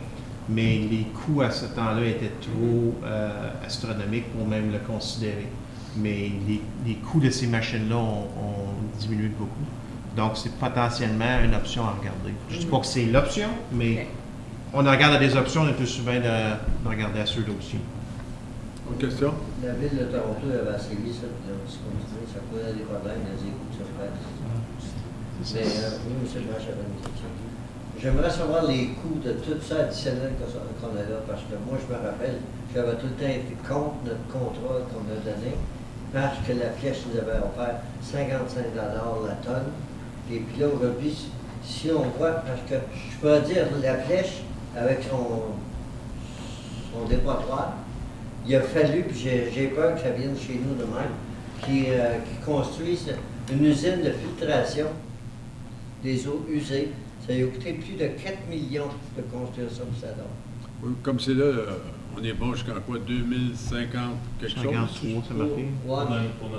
mais les coûts à ce temps-là étaient trop astronomiques pour même le considérer. Mais les coûts de ces machines-là ont diminué de beaucoup. Donc, c'est potentiellement une option à regarder. Je ne dis pas que c'est l'option, mais on regarde à des options, on est plus souvent de regarder à ceux-là aussi. Autre question? La ville de Toronto avait essayé ça, ça posait des problèmes, des égouts de surface. Mais oui, M. le maire, j'avais une question. J'aimerais savoir les coûts de tout ça additionnel qu'on a là, parce que moi, je me rappelle, j'avais tout le temps été contre notre contrat qu'on a donné, parce que la flèche nous avait offert 55 $ la tonne. Et puis là, aujourd'hui, si on voit, parce que je peux dire, la flèche, avec son dépotoir, il a fallu, puis j'ai peur que ça vienne chez nous de même, qui construisent une usine de filtration des eaux usées. Ça a coûté plus de 4 millions de construire ça pour ça. Oui, comme c'est là, on est bon jusqu'à quoi? 2050 quelque chose? 53, c'est marqué.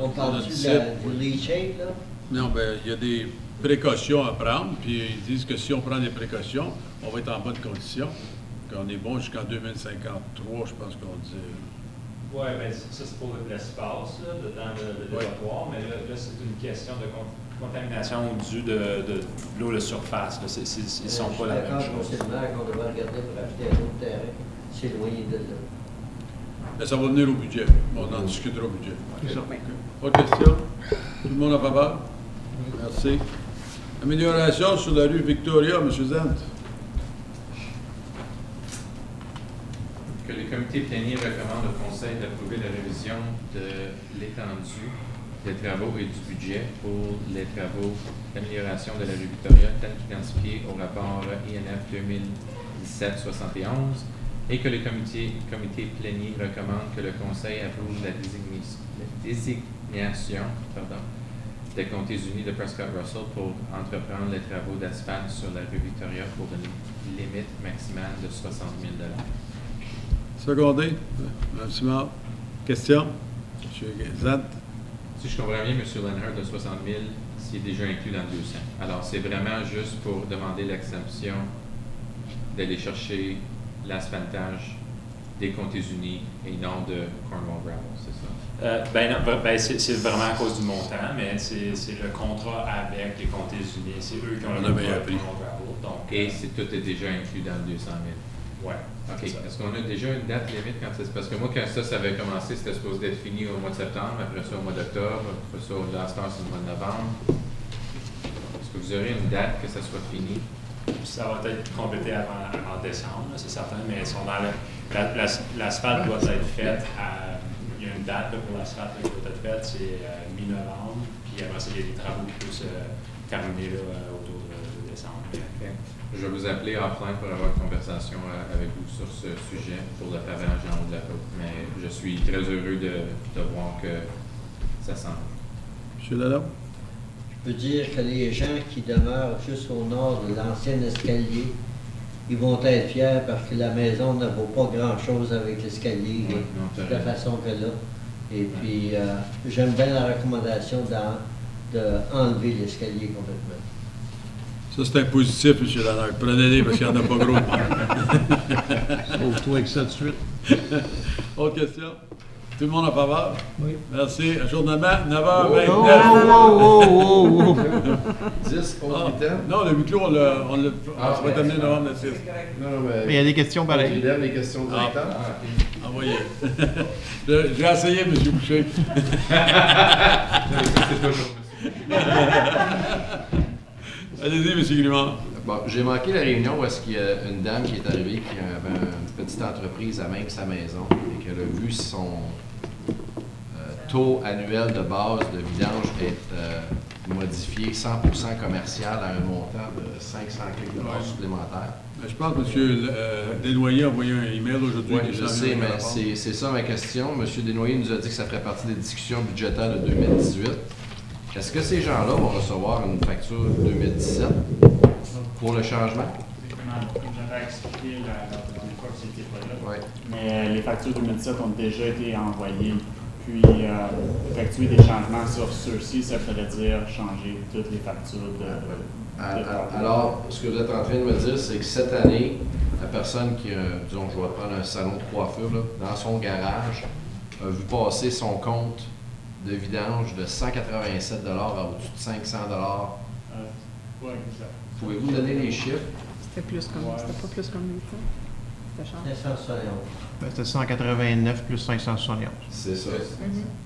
On parle-tu du leachate, là? Non, ben il y a des précautions à prendre, puis ils disent que si on prend des précautions, on va être en bonne condition. Qu'on est bon jusqu'en 2053, je pense qu'on dit. Oui, bien ça c'est pour l'espace, dans le dépotoir, mais là c'est une question de contamination due de l'eau de surface. Là. Ils ne sont pas la même chose. C'est le maire qu'on devrait regarder pour acheter un autre terrain, s'éloigner de là. Mais ça va venir au budget. On en discutera au budget. C'est ça. Okay. Autre question? Tout le monde en faveur? Merci. Amélioration sur la rue Victoria, M. Zent. Que le comité plénier recommande au Conseil d'approuver la révision de l'étendue des travaux et du budget pour les travaux d'amélioration de la rue Victoria, tel qu'identifié au rapport INF 2017-71, et que le comité plénier recommande que le Conseil approuve la désignation des Comtés unis de Prescott-Russell pour entreprendre les travaux d'asphalte sur la rue Victoria pour une limite maximale de 60 000 $. Secondé. Mme Simard. Question? M. Zant. Si je comprends bien, M. Lenhart, de 60 000, c'est déjà inclus dans le 200. Alors, c'est vraiment juste pour demander l'exemption d'aller chercher l'asphaltage des comtés unis et non de Cornwall Gravel, c'est ça? Non, c'est vraiment à cause du montant, mais c'est le contrat avec les comtés unis. C'est eux qui ont le meilleur prix. Et tout est déjà inclus dans le 200 000? Oui. OK. Est-ce qu'on a déjà une date limite quand c'est... Parce que moi, quand ça avait commencé, c'était supposé d'être fini au mois de septembre, après ça au mois d'octobre, après ça, last c'est le mois de novembre. Est-ce que vous aurez une date que ça soit fini? Ça va être complété avant décembre, c'est certain, mais ils sont dans l'asphalte doit être faite il y a une date pour l'asphalte qui doit être faite, c'est mi-novembre, puis après ça, il y a des travaux qui peuvent se terminer autour de décembre. Okay. Je vais vous appeler offline pour avoir une conversation avec vous sur ce sujet pour le pavage en haut de la côte, mais je suis très heureux de voir que ça s'en va. M. Lalonde? Je peux dire que les gens qui demeurent juste au nord de l'ancien escalier, ils vont être fiers parce que la maison ne vaut pas grand-chose avec l'escalier de la façon que là. Et puis, j'aime bien la recommandation d'enlever l'escalier complètement. Ça, c'est un positif, M. Lalonde. Prenez-les parce qu'il n'y en a pas gros. Sauve-toi avec ça tout de suite. Autre question? Tout le monde en faveur? Oui. Merci. Ajournement, 9h29. Oh. 10, 11, 8 ans? Non, le huis clos, on va terminer novembre le 6. Non, Mais il y a des questions pareilles. Je lève les questions directement. Envoyez. J'ai essayé, M. Boucher. Allez-y, M. Grimard. Bon, j'ai manqué la réunion où est-ce qu'il y a une dame qui est arrivée qui avait une petite entreprise à même sa maison et qu'elle a vu son taux annuel de base de vidange être modifié 100% commercial à un montant de 500 $ supplémentaires. Je pense que M. Desnoyers a envoyé un email aujourd'hui. Oui, je sais, mais c'est ça ma question. M. Desnoyers nous a dit que ça ferait partie des discussions budgétaires de 2018. Est-ce que ces gens-là vont recevoir une facture 2017 pour le changement? Comme j'avais expliqué la dernière fois que c'était pas là. Oui. Mais les factures 2017 ont déjà été envoyées. Puis, effectuer des changements sur ceux-ci, ça ferait dire changer toutes les factures de alors, ce que vous êtes en train de me dire, c'est que cette année, la personne qui, disons, je vais prendre un salon de coiffure, là, dans son garage, a vu passer son compte de vidange de 187 $ à au-dessus de 500 $. Oui, exact. Pouvez-vous donner les chiffres? C'était plus comme, c'était pas plus comme 8 ans. C'était cher. 571. C'était 189 plus 571. C'est ça.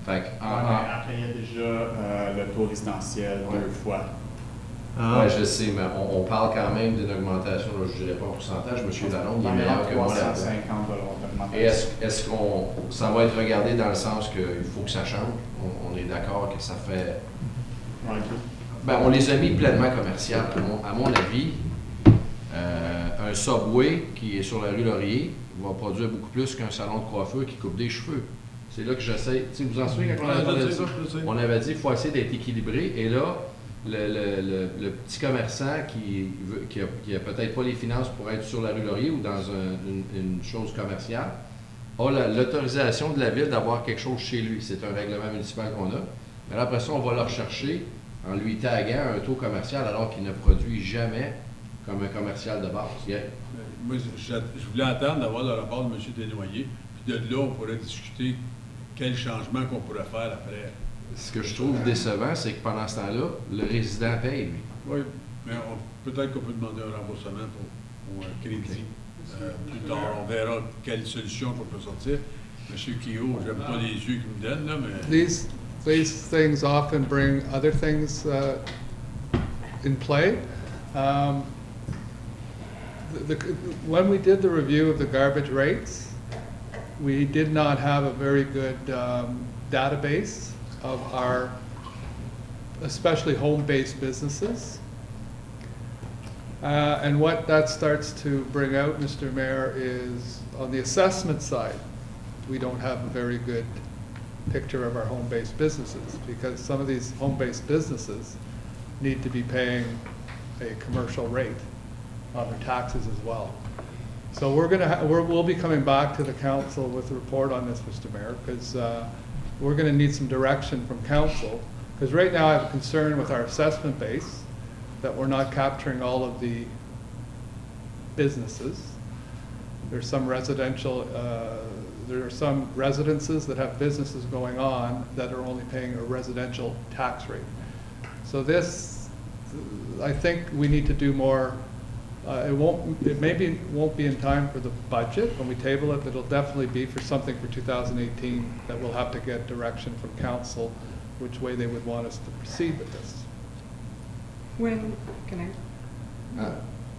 Fait que, après, il y a déjà le taux résidentiel 2 fois. Oui, je sais, mais on parle quand même d'une augmentation, là, je ne dirais pas en pourcentage, M. Lalonde, il est meilleur que moi là-dedans. Et est-ce qu'on ça va être regardé dans le sens qu'il faut que ça change? On est d'accord que ça fait... Ben, on les a mis pleinement commerciales. À mon avis, un Subway qui est sur la rue Laurier va produire beaucoup plus qu'un salon de coiffeur qui coupe des cheveux. C'est là que j'essaie... Tu vous en souvenez quand on avait parlé de ça? On avait dit qu'il faut essayer d'être équilibré, et là, le petit commerçant qui a peut-être pas les finances pour être sur la rue Laurier ou dans une chose commerciale a l'autorisation de la ville d'avoir quelque chose chez lui. C'est un règlement municipal qu'on a. Mais là, après ça, on va le rechercher en lui taguant un taux commercial alors qu'il ne produit jamais comme un commercial de base. Moi, je voulais attendre d'avoir le rapport de M. Desnoyers, puis de là, on pourrait discuter quel changement qu'on pourrait faire après. Ce que je trouve décevant, c'est que pendant ce temps-là, le résident paye, lui. Oui, mais peut-être qu'on peut demander un remboursement pour un crédit. Plus tard, on verra quelle solution qu'on peut sortir. M. Kehoe, j'aime pas les yeux qu'il me donne, là, mais... These things often bring other things in play. When we did the review of the garbage rates, we did not have a very good database of our, especially home-based businesses. And what that starts to bring out, Mr. Mayor, is on the assessment side, we don't have a very good picture of our home-based businesses, because some of these home-based businesses need to be paying a commercial rate on their taxes as well. So we'll be coming back to the council with a report on this, Mr. Mayor, because we're going to need some direction from council, because right now I have a concern with our assessment base that we're not capturing all of the businesses. There's some residential, there are some residences that have businesses going on that are only paying a residential tax rate. So this, I think we need to do more. It maybe won't be in time for the budget when we table it, but it'll definitely be for something for 2018 that we'll have to get direction from council which way they would want us to proceed with this. When, can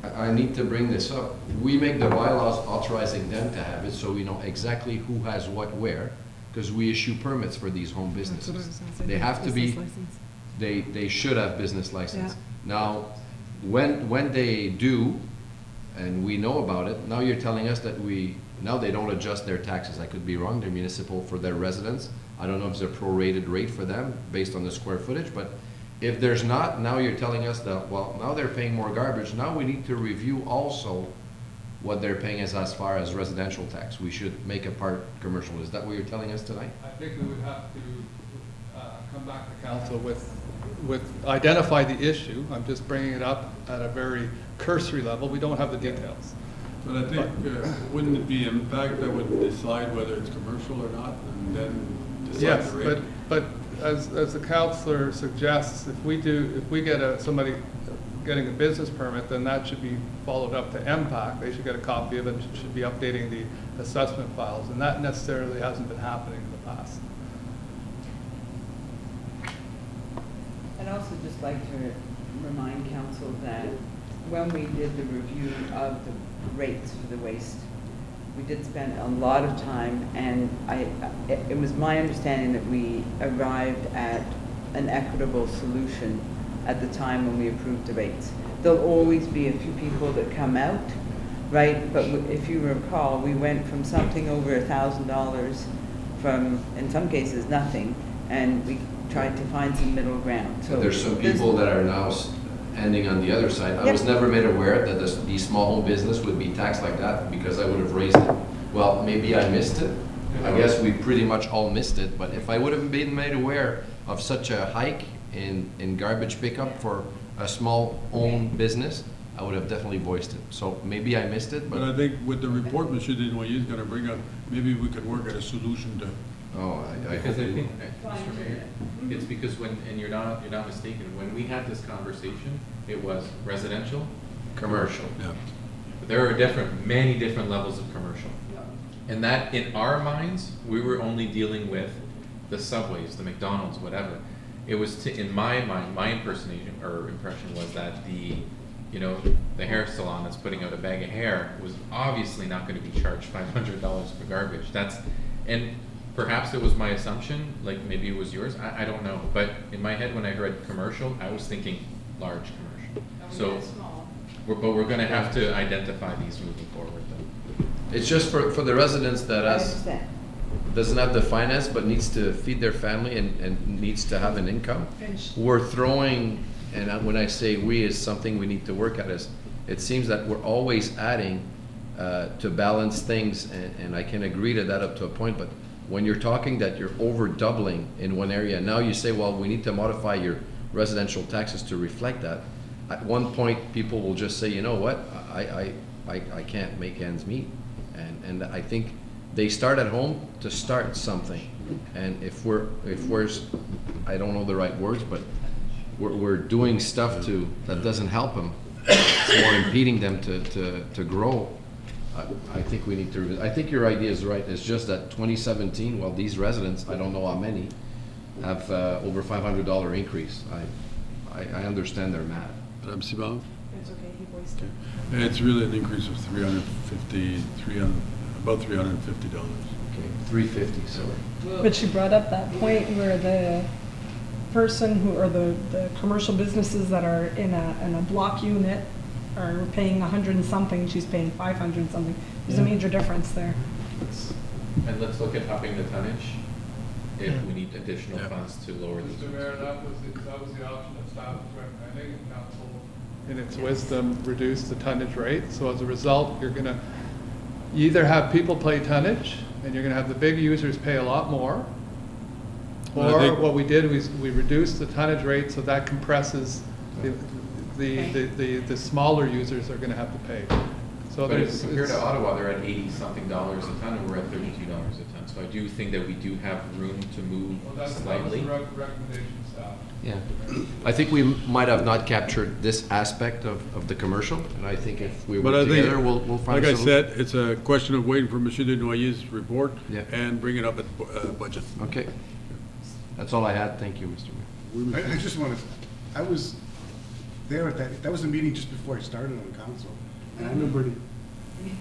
I need to bring this up. We make the bylaws authorizing them to have it, so we know exactly who has what where, because we issue permits for these home businesses. They have to be, they should have business license. Yeah. Now, when they do, and we know about it, now you're telling us that now they don't adjust their taxes. I could be wrong, they're municipal for their residents. I don't know if it's a prorated rate for them based on the square footage, but if there's not, now you're telling us that, well, now they're paying more garbage. Now we need to review also what they're paying as far as residential tax. We should make a part commercial. Is that what you're telling us tonight? I think we would have to come back to council with identify the issue. I'm just bringing it up at a very cursory level. We don't have the details. But I think, wouldn't it be impact that would decide whether it's commercial or not, and then decide the rate? Yes, but as the counselor suggests, if we get somebody getting a business permit, then that should be followed up to MPAC. They should get a copy of it, should be updating the assessment files, and that necessarily hasn't been happening in the past. I'd also just like to remind council that when we did the review of the rates for the waste, we did spend a lot of time, and it was my understanding that we arrived at an equitable solution at the time when we approved the rates. There'll always be a few people that come out, right? But if you recall, we went from something over $1,000 from, in some cases, nothing, and we tried to find some middle ground. So there's some people that are now ending on the other side. I was never made aware that these small home business would be taxed like that, because I would have raised it. Well, maybe I missed it. I guess we pretty much all missed it, but if I would have been made aware of such a hike in garbage pickup for a small home business, I would have definitely voiced it. So maybe I missed it, but I think with the report Mr. Desnoyers is going to bring up, maybe we could work at a solution to. Oh, I think, Mr. Mayor, it's because and you're not mistaken, when we had this conversation, it was residential, commercial. Yeah. But there are many different levels of commercial. And that, in our minds, we were only dealing with the Subways, the McDonald's, whatever. It was, in my mind, my impression was that the hair salon that's putting out a bag of hair was obviously not going to be charged $500 for garbage. And perhaps it was my assumption, like maybe it was yours, I don't know. But in my head, when I heard commercial, I was thinking large commercial. So, but we're going to have to identify these moving forward, though. It's just for the residents that doesn't have the finance but needs to feed their family and needs to have an income. We're throwing, and when I say we, is something we need to work at, is it seems that we're always adding to balance things, and I can agree to that up to a point, but when you're talking that you're over doubling in one area, now you say, well, we need to modify your residential taxes to reflect that. At one point, people will just say, you know what, I can't make ends meet. And I think they start at home to start something. And if we're I don't know the right words, but we're doing stuff that doesn't help them, it's more impeding them to grow. I think we need to, I think your idea is right. It's just that 2017, well, these residents, I don't know how many, have over $500 increase. I understand they're mad. Madame Sibon? It's okay, he voiced it. It's really an increase of about $350. Okay, $350, sorry. But she brought up that point where the person or the commercial businesses that are in a block unit are paying 100 and something, she's paying 500 and something. There's a major difference there. And let's look at upping the tonnage if we need additional funds to lower these. Mr. Mayor, that was the option that staff was recommending, and council, in its wisdom, reduce the tonnage rate. So as a result, you either have people pay tonnage, and you're going to have the big users pay a lot more, or what we did was we reduced the tonnage rate, so that compresses the smaller users are going to have to pay. So it's- compared to it's- Ottawa, they're at $80-something a ton, and we're at $32 a ton. So I do think that we do have room to move Well, that was slightly. the recommendation staff. Yeah. I think we might have not captured this aspect of the commercial, and I think if we But work I think, together, we'll find like a I solution. said, it's a question of waiting for Monsieur Desnoyers' report Yeah. and bring it up at budget. Okay. That's all I had. Thank you, Mr. Mayor. I just wanted, I was there at that was the meeting just before I started on council. And I remember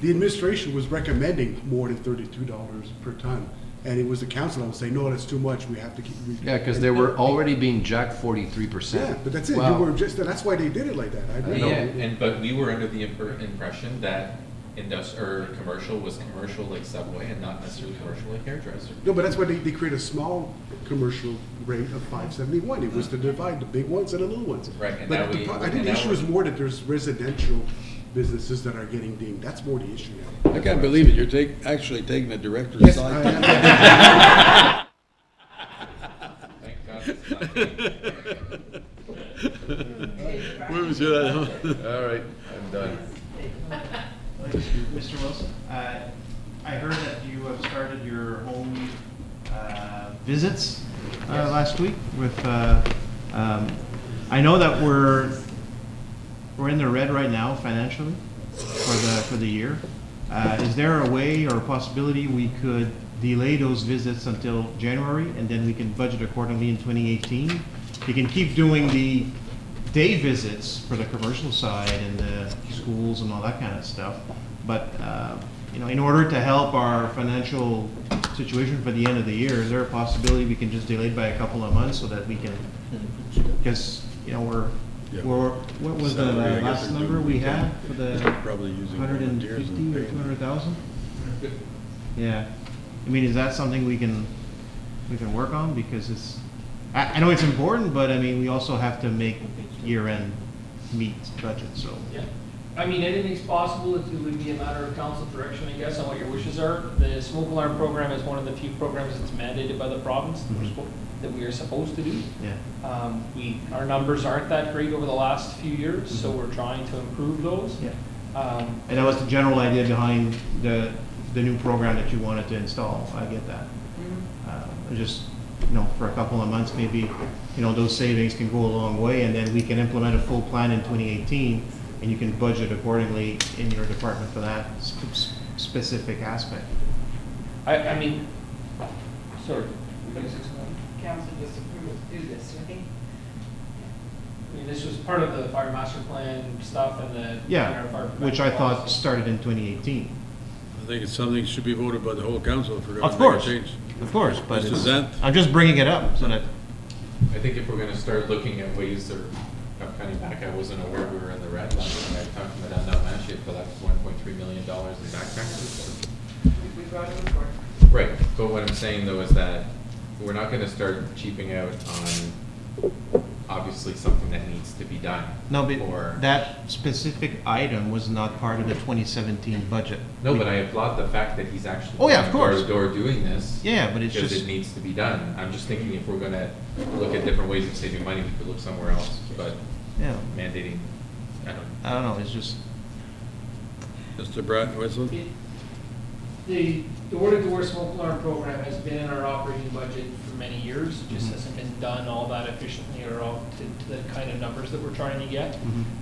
the administration was recommending more than $32 per ton. And it was the council that was saying, no, that's too much, we have to keep. Yeah, because they were already being jacked 43%. Yeah, but that's it, Wow. you were just, that's why they did it like that. I agree. Yeah, but we were under the impression that commercial was commercial like Subway and not necessarily commercial like hairdresser. No, but that's why they created a small commercial rate of $5.71. It was to divide the big ones and the little ones. Right, and But now I think the issue is more that there's residential businesses that are getting dinged. That's more the issue now. I can't believe it, you're actually taking the director's Yes, side. I am. Thank God it's not me. Where was your, All right, I'm done. Mr. Wilson, I heard that you have started your home visits last week with, I know that we're in the red right now financially for the year. Is there a way or a possibility we could delay those visits until January and then we can budget accordingly in 2018? You can keep doing the day visits for the commercial side and the schools and all that kind of stuff, but you know, in order to help our financial situation for the end of the year, is there a possibility we can just delay it by a couple of months so that we can, because you know what was the Salary, I guess last they're number doing we weekend. had for the Probably using 150 or 200,000? Yeah, I mean, is that something we can work on? Because it's, I know it's important, but I mean, we also have to make year-end meet budget, so. Yeah, I mean, anything's possible. It would be a matter of council direction, I guess, on what your wishes are. The smoke alarm program is one of the few programs that's mandated by the province that we are supposed to do. Yeah. Our numbers aren't that great over the last few years, so we're trying to improve those. Yeah. And that was the general idea behind the new program that you wanted to install. I get that. Just, you know, for a couple of months, maybe, you know, those savings can go a long way, and then we can implement a full plan in 2018, and you can budget accordingly in your department for that specific aspect. I mean, sorry. Council just approved to do this, right? I mean, this was part of the fire master plan stuff and the. Yeah, fire which I prevention thought policy. started in 2018. I think it's something that should be voted by the whole council if we're going Of to course, make a change. of course, but Mr. it's, Zant? I'm just bringing it up so that. I think if we're gonna start looking at ways of cutting back, I wasn't aware we were in the red. Last time I talked to Madame Dalman, she had collected $1.3 million in back taxes. We brought a report. Right, but what I'm saying though is that we're not gonna start cheaping out on obviously something that needs to be done. No, but Or- that specific item was not part of the 2017 budget. No, but I applaud the fact that he's actually Oh, yeah, of going course. door to door doing this. Yeah, but it's because just- it needs to be done. I'm just thinking if we're gonna look at different ways of saving money, we could look somewhere else, but Yeah. mandating, I don't know, it's just. Mr. Brad Wesley? The door-to-door smoke alarm program has been in our operating budget for many years. It just hasn't been done all that efficiently or all to the kind of numbers that we're trying to get.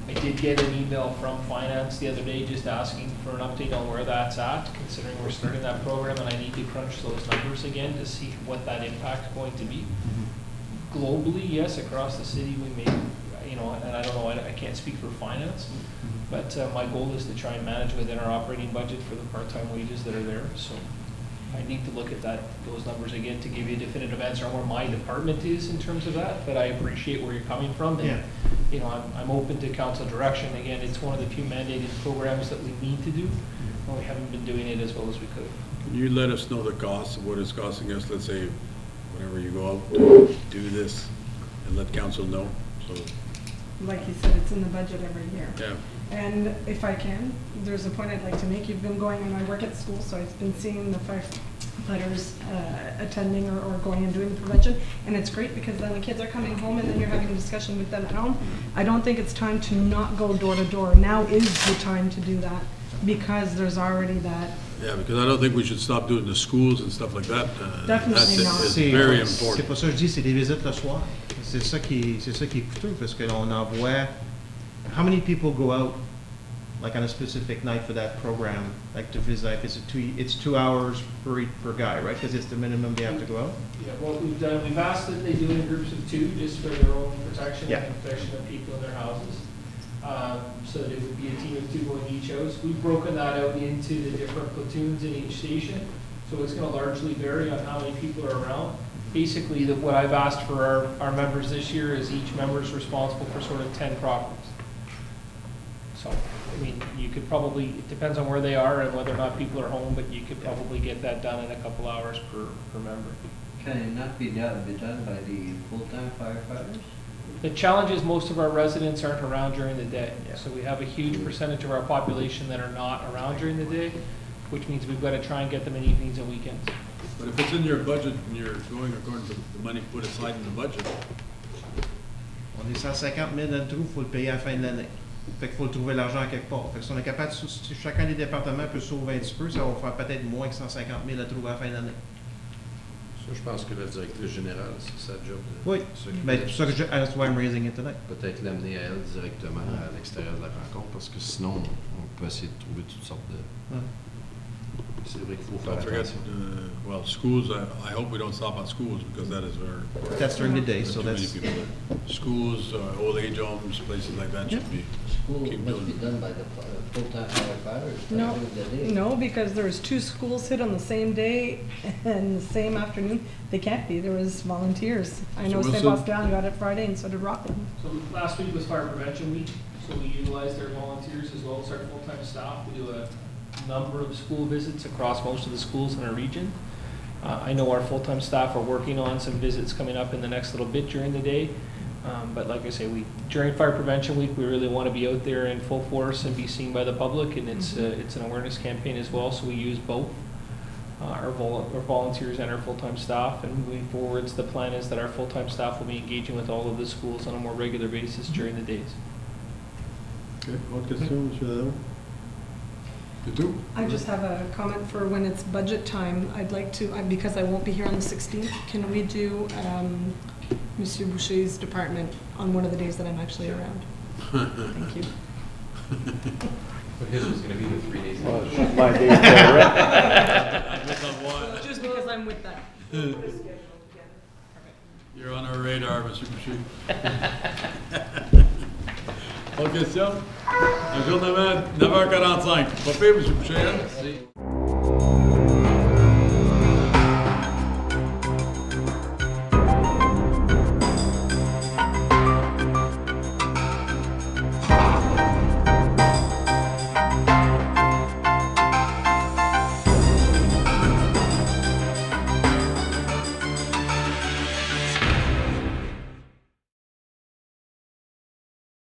I did get an email from finance the other day just asking for an update on where that's at, considering we're starting that program and I need to crunch those numbers again to see what that impact's going to be. Globally, yes, across the city we may, you know, and I don't know, I can't speak for finance, but my goal is to try and manage within our operating budget for the part-time wages that are there. So I need to look at those numbers again to give you a definitive answer on where my department is in terms of that, but I appreciate where you're coming from. And, Yeah. you know, I'm open to council direction. Again, it's one of the few mandated programs that we need to do, and we haven't been doing it as well as we could. Can you let us know the cost of what it's costing us, let's say, whenever you go out to do this, and let council know, so, Like you said, it's in the budget every year. yeah. And if I can, there's a point I'd like to make. You've been going, and I work at school, so I've been seeing the firefighters attending or going and doing the prevention. And it's great because then the kids are coming home and then you're having a discussion with them at home. I don't think it's time to not go door to door. Now is the time to do that. because there's already that. Yeah, because I don't think we should stop doing the schools and stuff like that. Definitely not. That's very C'est important. pour ça que je dis, c'est des visites le soir. C'est ça qui est coûteux, parce qu'on envoie. How many people go out, like on a specific night for that program, like to visit? Like, it's 2 hours per guy, right? Because it's the minimum they have to go out. Yeah, what we've done, we've asked that they do it in groups of 2, just for their own protection Yeah. and protection of people in their houses. So that it would be a team of 2 going to each house. We've broken that out into the different platoons in each station, so it's gonna largely vary on how many people are around. Basically, what I've asked for our members this year is each member is responsible for sort of 10 properties. So, I mean, you could probably, it depends on where they are and whether or not people are home, but you could probably get that done in a couple hours per member. Can it not be done by the full-time firefighters? The challenge is most of our residents aren't around during the day. Yeah. So we have a huge percentage of our population that are not around during the day, which means we've got to try and get them in evenings and weekends. But if it's in your budget and you're going according to the money put aside in the budget, On est 150 000 dans le trou, il faut le payer à la fin de l'année. Fait qu'il faut le trouver l'argent quelque part. Fait que si on est capable, si chacun des départements peut sauver un petit peu, ça va faire peut-être moins que 150 000 à trouver à la fin de l'année. Ça, je pense que le directeur général, c'est sa job. Oui, mais c'est pour ça que that's why I'm raising it tonight. Peut-être l'amener à elle directement à l'extérieur de la rencontre, parce que sinon, on peut essayer de trouver toutes sortes de... Ouais. C'est vrai qu'il faut faire don't forget, attention. well, schools, I hope we don't stop on schools because that is very important. That's during the day, There's so too many that's... people there. Schools, old age homes, places like that should be. School Keep must be building. done by the full-time firefighters. No, during the day. no, because there's 2 schools hit on the same day and the same afternoon. They can't be. There was volunteers. I know So St. Wilson- Sebastian got it Friday and so did Rockland. So last week was Fire Prevention Week, so we utilized their volunteers as well as our full-time staff. We do a number of school visits across most of the schools in our region. I know our full-time staff are working on some visits coming up in the next little bit during the day. But like I say, during Fire Prevention Week, we really want to be out there in full force and be seen by the public, and it's an awareness campaign as well, so we use both. Our volunteers and our full-time staff, and moving forwards, the plan is that our full-time staff will be engaging with all of the schools on a more regular basis during the days. Okay, autre question, M. Ladon? C'est tout? I just have a comment for when it's budget time. I'd like to, because I won't be here on the 16th, can we do Monsieur Boucher's department on one of the days that I'm actually around? Thank you. But his was going to be the 3 days. My day's there. Just because I'm with that. You're on our radar, Monsieur Boucher. Autre question? Un jour 9h45. Pas pire, M. Boucher, hein?